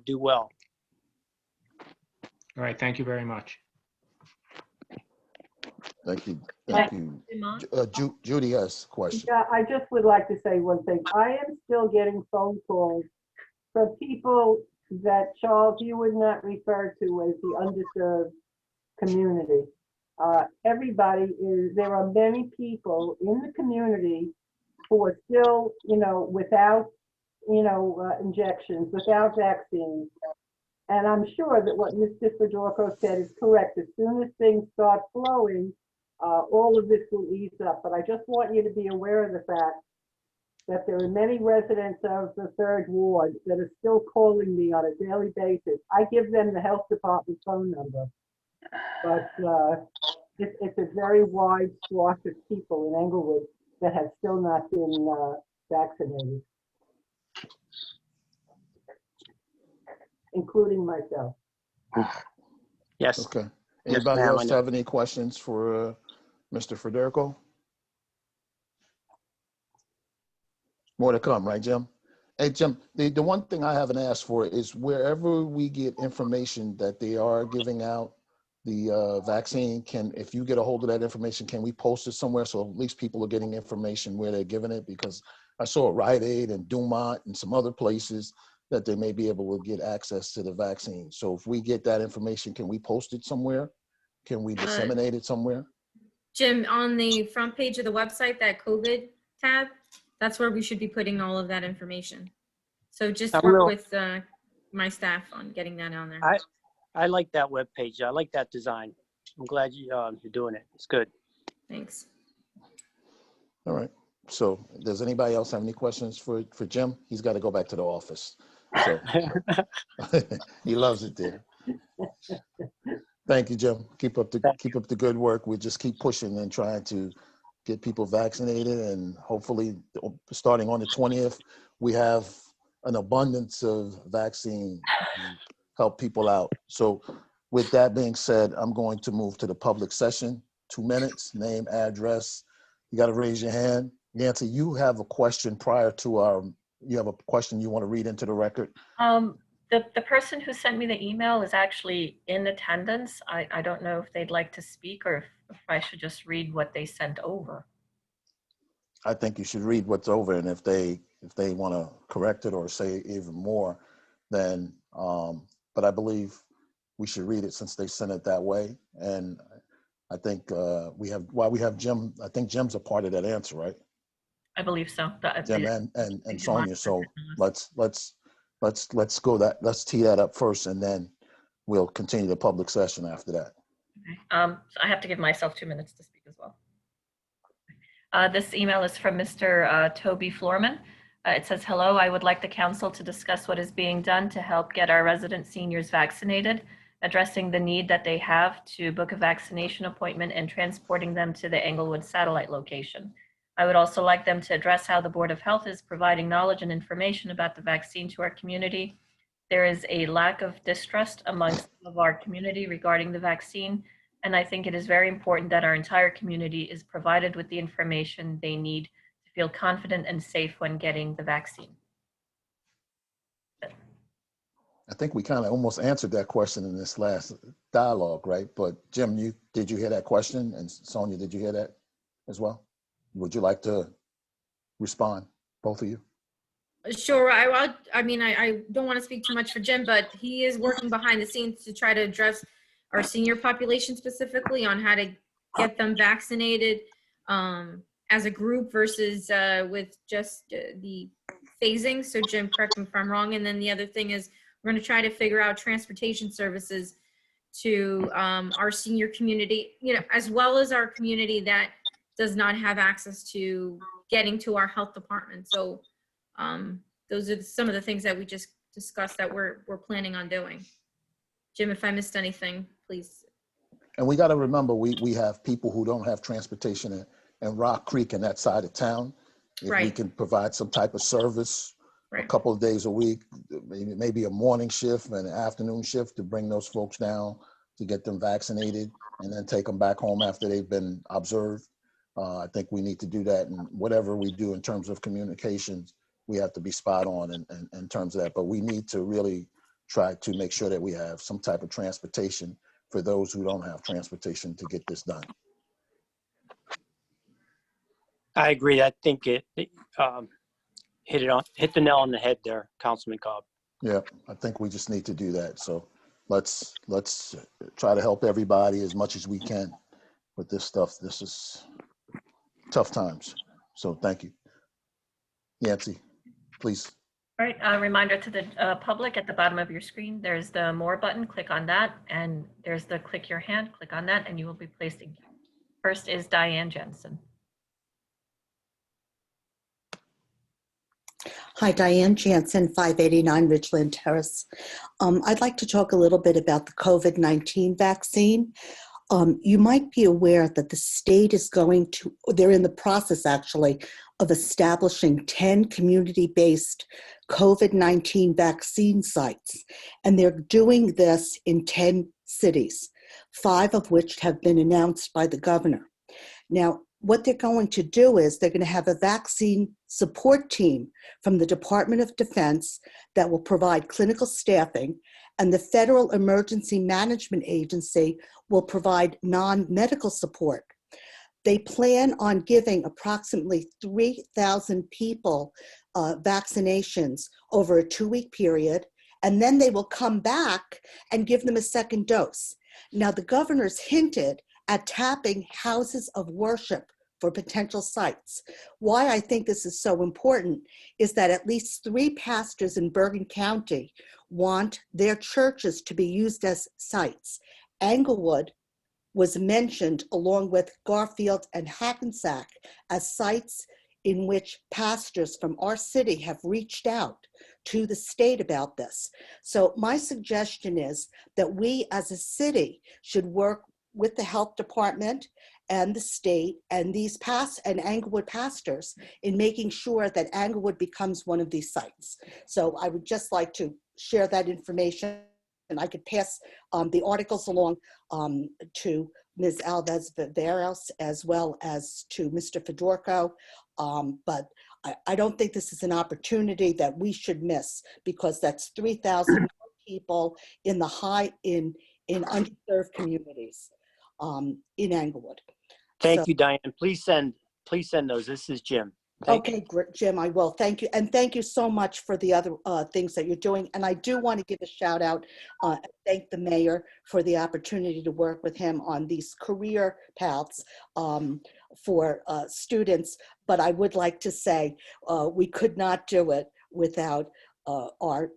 do well. All right, thank you very much. Thank you. Thank you. Judy has a question. Yeah, I just would like to say one thing. I am still getting phone calls from people that, Charles, you would not refer to as the underserved community. There are many people in the community who are still, without, injections, without vaccines. And I'm sure that what Mr. Fedorko said is correct. As soon as things start flowing, all of this will ease up. But I just want you to be aware of the fact that there are many residents of the 3rd Ward that are still calling me on a daily basis. I give them the health department phone number, but it's a very wide swath of people in Englewood that have still not been vaccinated, including myself. Yes. Okay. Yes, Anybody ma'am, else I know. have any questions for Mr. Federico? More to come, right, Jim? Hey, Jim, the one thing I haven't asked for is wherever we get information that they are giving out the vaccine, if you get a hold of that information, can we post it somewhere so at least people are getting information where they're giving it? Because I saw Rite Aid and Dumont and some other places that they may be able to get access to the vaccine. So if we get that information, can we post it somewhere? Can we disseminate it somewhere? Jim, on the front page of the website, that COVID tab, that's where we should be putting all of that information. So just work with my staff on getting that on there. I like that web page. I like that design. I'm glad you're doing it. It's good. Thanks. All right. So does anybody else have any questions for Jim? He's got to go back to the office. So he loves it there. Thank you, Jim. Keep up the good work. We just keep pushing and trying to get people vaccinated, and hopefully starting on the 20th, we have an abundance of vaccine to help people out. So with that being said, I'm going to move to the public session. 2 minutes, name, address. You got to raise your hand. Nancy, you have a question you have a question you want to read into the record? The person who sent me the email is actually in attendance. I don't know if they'd like to speak or if I should just read what they sent over. I think you should read what's over, and if they want to correct it or say even more, then, but I believe we should read it since they sent it that way. And I think we have Jim, I think Jim's a part of that answer, right? I believe so. Jim and Sonia. So let's tee that up first, and then we'll continue the public session after that. Okay. So I have to give myself 2 minutes to speak as well. This email is from Mr. Toby Florman. It says, hello, I would like the council to discuss what is being done to help get our resident seniors vaccinated, addressing the need that they have to book a vaccination appointment and transporting them to the Englewood satellite location. I would also like them to address how the Board of Health is providing knowledge and information about the vaccine to our community. There is a lack of distrust amongst some of our community regarding the vaccine, and I think it is very important that our entire community is provided with the information they need to feel confident and safe when getting the vaccine. I think we kind of almost answered that question in this last dialogue, right? But Jim, did you hear that question? And Sonia, did you hear that as well? Would you like to respond, both of you? Sure. I mean, I don't want to speak too much for Jim, but he is working behind the scenes to try to address our senior population specifically on how to get them vaccinated as a group versus with just the phasing. So Jim, correct me if I'm wrong. And then the other thing is we're going to try to figure out transportation services to our senior community, you know, as well as our community that does not have access to getting to our health department. So those are some of the things that we just discussed that we're planning on doing. Jim, if I missed anything, please. And we got to remember, we have people who don't have transportation in Rock Creek and that side of town. If we can provide some type of service a couple of days a week, maybe a morning shift and an afternoon shift to bring those folks down to get them vaccinated and then take them back home after they've been observed. I think we need to do that, and whatever we do in terms of communications, we have to be spot on in terms of that. But we need to really try to make sure that we have some type of transportation for those who don't have transportation to get this done. I agree. I think it hit the nail on the head there, Councilman Cobb. Yeah, I think we just need to do that. So let's try to help everybody as much as we can with this stuff. This is tough times. So thank you. Yancy, please. All right, a reminder to the public at the bottom of your screen, there's the More button, click on that, and there's the Click Your Hand, click on that, and you will be placed in queue. First is Diane Jensen. Hi, Diane Jansen, 589 Ridgeland Terrace. I'd like to talk a little bit about the COVID-19 vaccine. You might be aware that the state is they're in the process actually of establishing 10 community-based COVID-19 vaccine sites. And they're doing this in 10 cities, 5 of which have been announced by the governor. Now, what they're going to do is they're going to have a vaccine support team from the Department of Defense that will provide clinical staffing, and the Federal Emergency Management Agency will provide non-medical support. They plan on giving approximately 3,000 people vaccinations over a 2-week period, and then they will come back and give them a second dose. Now, the governor's hinted at tapping houses of worship for potential sites. Why I think this is so important is that at least 3 pastors in Bergen County want their churches to be used as sites. Englewood was mentioned along with Garfield and Hackensack as sites in which pastors from our city have reached out to the state about this. So my suggestion is that we as a city should work with the health department and the state and these and Englewood pastors in making sure that Englewood becomes one of these sites. So I would just like to share that information, and I could pass the articles along to Ms. Alves-Viveros as well as to Mr. Fedorko. But I don't think this is an opportunity that we should miss, because that's 3,000 people in in underserved communities in Englewood. Thank you, Diane. Please send those. This is Jim. Okay, great, Jim, I will. Thank you. And thank you so much for the other things that you're doing. And I do want to give a shout out and thank the mayor for the opportunity to work with him on these career paths for students. But I would like to say we could not do it without our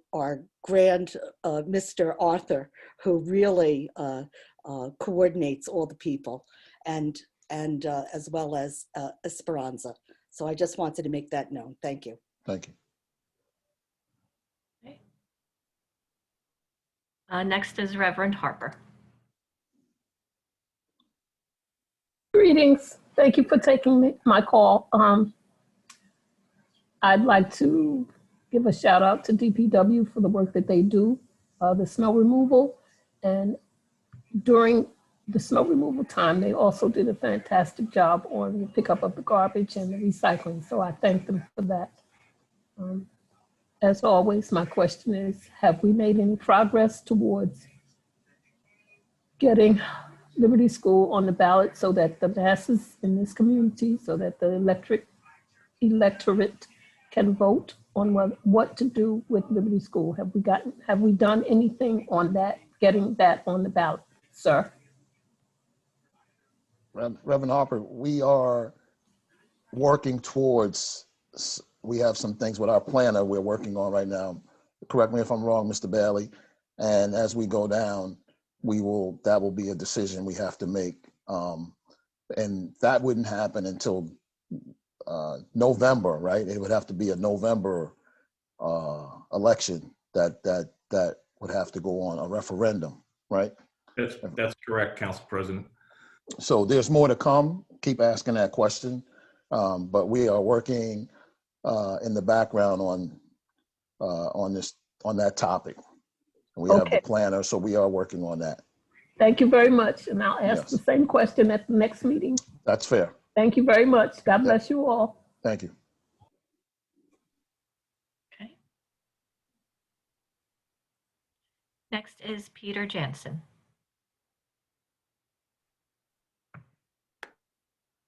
grand Mr. Arthur, who really coordinates all the people, and as well as Esperanza. So I just wanted to make that known. Thank you. Thank you. Okay. Next is Reverend Harper. Greetings. Thank you for taking my call. I'd like to give a shout out to DPW for the work that they do, the snow removal. And during the snow removal time, they also did a fantastic job on the pickup of the garbage and the recycling. So I thank them for that. as always, my question is, have we made any progress towards getting Liberty School on the ballot so that the masses in this community, so that the electorate can vote on what to do with Liberty School? Have we done anything on that, getting that on the ballot, sir? Reverend Harper, we are working towards, we have some things with our planner we're working on right now. Correct me if I'm wrong, Mr. Bailey. And as we go down, that will be a decision we have to make. And that wouldn't happen until November, right? It would have to be a November election that would have to go on a referendum, right? That's correct, Council President. So there's more to come. Keep asking that question. But we are working in the background on that topic. And we have the planner, so we are working on that. Thank you very much. And I'll ask Yes. the same question at the next meeting. That's fair. Thank you very much. God bless you all. Thank you. Okay. Next is Peter Jansen.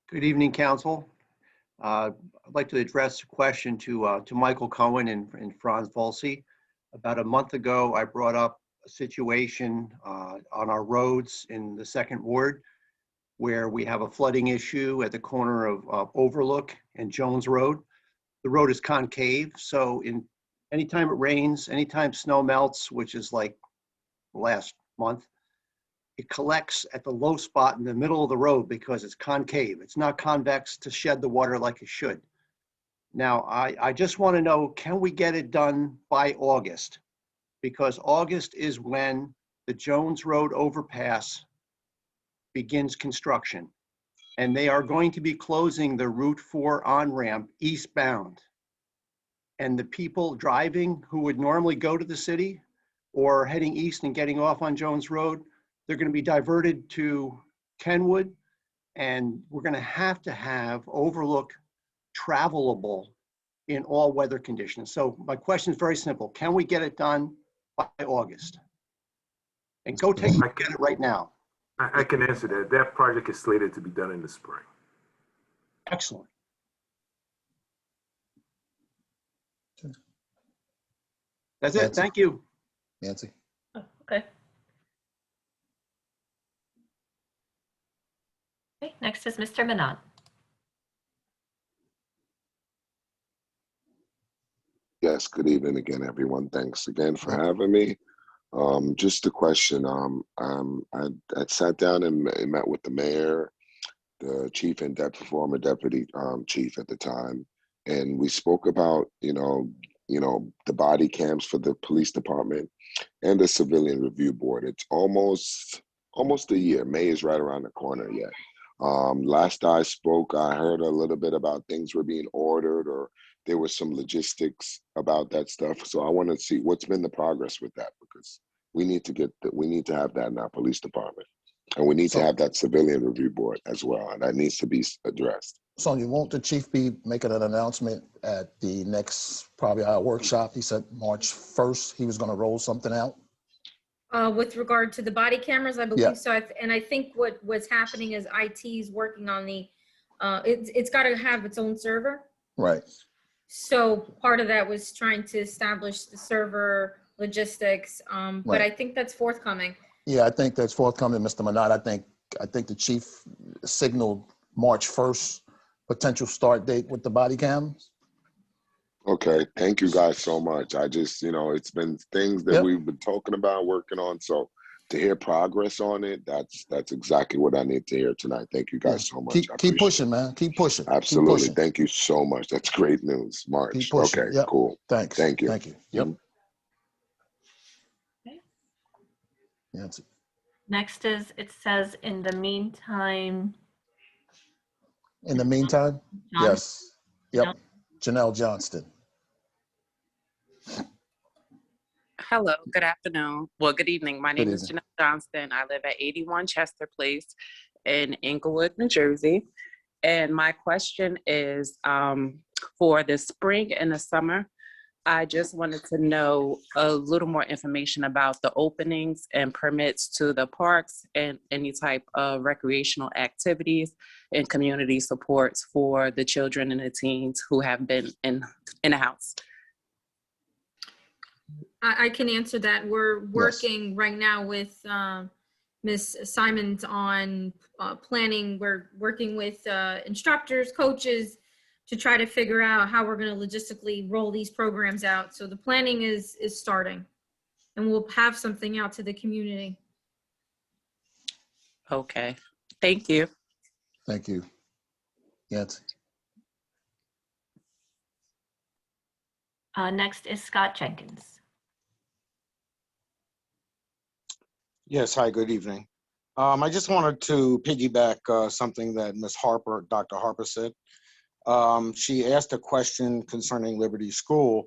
Good evening, Council. I'd like to address a question to Michael Cohen and Franz Volsi. About a month ago, I brought up a situation on our roads in the 2nd Ward where we have a flooding issue at the corner of Overlook and Jones Road. The road is concave, so anytime it rains, anytime snow melts, which is like last month, it collects at the low spot in the middle of the road because it's concave. It's not convex to shed the water like it should. Now, I just want to know, can we get it done by August? Because August is when the Jones Road overpass begins construction. And they are going to be closing the Route 4 on-ramp eastbound. And the people driving who would normally go to the city or heading east and getting off on Jones Road, they're going to be diverted to Kenwood, and we're going to have Overlook travelable in all weather conditions. So my question is very simple. Can we get it done by August? And go take a look at it right now. I can answer that. That project is slated to be done in the spring. Excellent. That's it. Nancy. Thank you. Nancy. Okay. Okay, next is Mr. Minot. Yes, good evening again, everyone. Thanks again for having me. Just a question. I sat down and met with the mayor, the chief and former deputy chief at the time, and we spoke about the body cams for the police department and the civilian review board. It's almost a year. May is right around the corner yet. Last I spoke, I heard a little bit about things were being ordered, or there was some logistics about that stuff. So I want to see what's been the progress with that, because we need to have that in our police department, and we need to have that civilian review board as well, and that needs to be addressed. Sonia, won't the chief be making an announcement at the next, probably our workshop? He said March 1st, he was going to roll something out. With regard to the body cameras, I believe Yeah. so. And I think what's happening is IT is working on it's got to have its own server. Right. So part of that was trying to establish the server logistics, but Right. I think that's forthcoming. Yeah, I think that's forthcoming, Mr. Minot. I think the chief signaled March 1st potential start date with the body cams. Okay, thank you guys so much. I just, it's been things that we've been talking about, working on. So to hear progress on it, that's exactly what I need to hear tonight. Thank you guys so much. I Keep appreciate pushing, man. Keep pushing. Absolutely. Keep pushing. Thank you so much. That's great news. March. Keep pushing. Okay, Yep. cool. Thanks. Thank you. Thank you. Yep. Nancy. Next is, it says, in the meantime. In the meantime, John? yes. Yep. Janelle Johnston. Hello, good afternoon. Well, good evening. My name Good is evening. Janelle Johnston. I live at 81 Chester Place in Inglewood, New Jersey. And my question is for the spring and the summer I just wanted to know a little more information about the openings and permits to the parks and any type of recreational activities and community supports for the children and the teens who have been in the house. I can answer that. We're working right now with Ms. Simons on planning. We're working with instructors, coaches, to try to figure out how we're going to logistically roll these programs out. So the planning is starting, and we'll have something out to the community. Okay, thank you. Thank you. Yancy. Next is Scott Jenkins. Yes, hi, good evening. I just wanted to piggyback something that Dr. Harper said. She asked a question concerning Liberty School,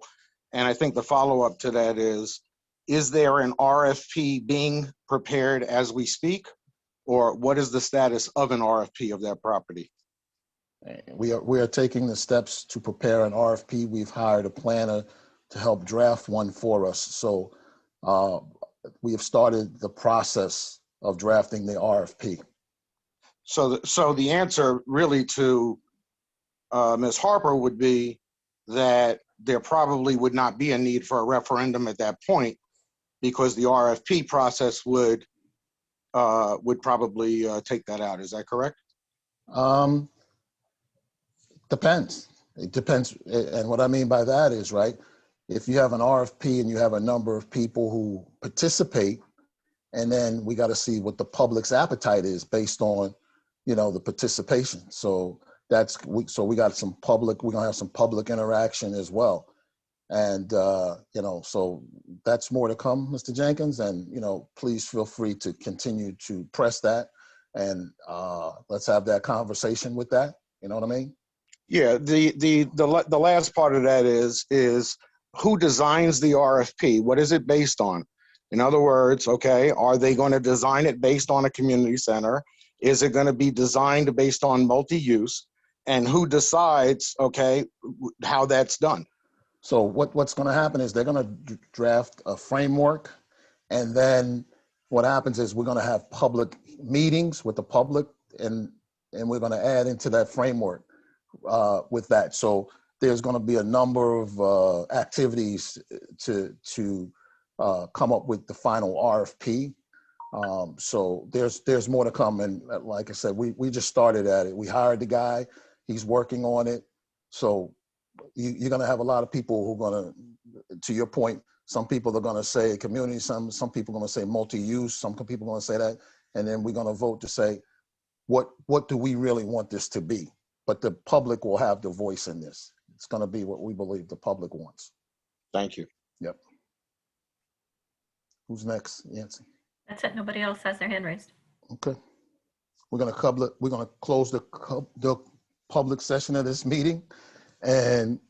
and I think the follow-up to that is there an RFP being prepared as we speak, or what is the status of an RFP of that property? We are taking the steps to prepare an RFP. We've hired a planner to help draft one for us. So we have started the process of drafting the RFP. So the answer really to Ms. Harper would be that there probably would not be a need for a referendum at that point, because the RFP process would probably take that out. Is that correct? Depends. It depends. And what I mean by that is, right, if you have an RFP and you have a number of people who participate, and then we got to see what the public's appetite is based on, the participation. So we got some public, we're gonna have some public interaction as well. And, so that's more to come, Mr. Jenkins. And, please feel free to continue to press that, and let's have that conversation with that. You know what I mean? Yeah, the last part of that is who designs the RFP? What is it based on? In other words, okay, are they going to design it based on a community center? Is it going to be designed based on multi-use? And who decides, okay, how that's done? So what's going to happen is they're going to draft a framework, and then what happens is we're going to have public meetings with the public, and we're going to add into that framework with that. So there's going to be a number of activities to come up with the final RFP. So there's more to come. And like I said, we just started at it. We hired the guy, he's working on it. So you're going to have a lot of people who are going to your point, some people are going to say community, some people are going to say multi-use, some people are going to say that. And then we're going to vote to say, what do we really want this to be? But the public will have the voice in this. It's going to be what we believe the public wants. Thank you. Yep. Who's next, Yancy? That's it. Nobody else has their hand raised. Okay. We're going to close the public session of this meeting. And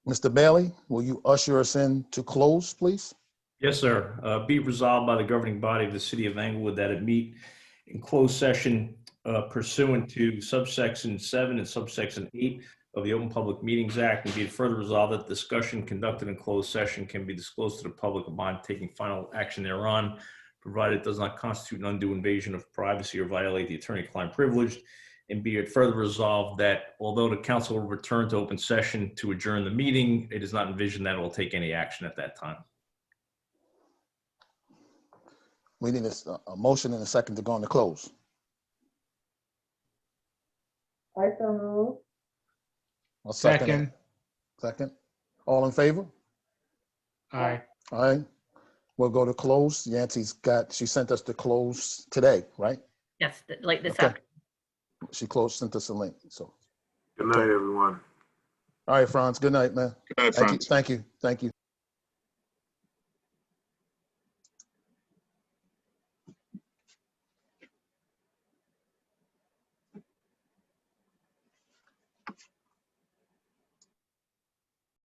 Mr. Bailey, will you usher us in to close, please? Yes, sir. Be it resolved by the governing body of the city of Englewood that it meet in closed session pursuant to subsection 7 and subsection 8 of the Open Public Meetings Act, and be it further resolved that discussion conducted in closed session can be disclosed to the public upon taking final action thereon, provided it does not constitute an undue invasion of privacy or violate the attorney-client privilege. And be it further resolved that although the council will return to open session to adjourn the meeting, it is not envisioned that it will take any action at that time. We need a motion and a second to go into close. I so move. I'll second. Second. All in favor? Aye. All right. We'll go to close. Yancy's she sent us to close today, right? Yes, like this Okay. afternoon. She sent us a link. So Good night, everyone. all right, Franz. Good night, man. Good night, Franz. Thank you.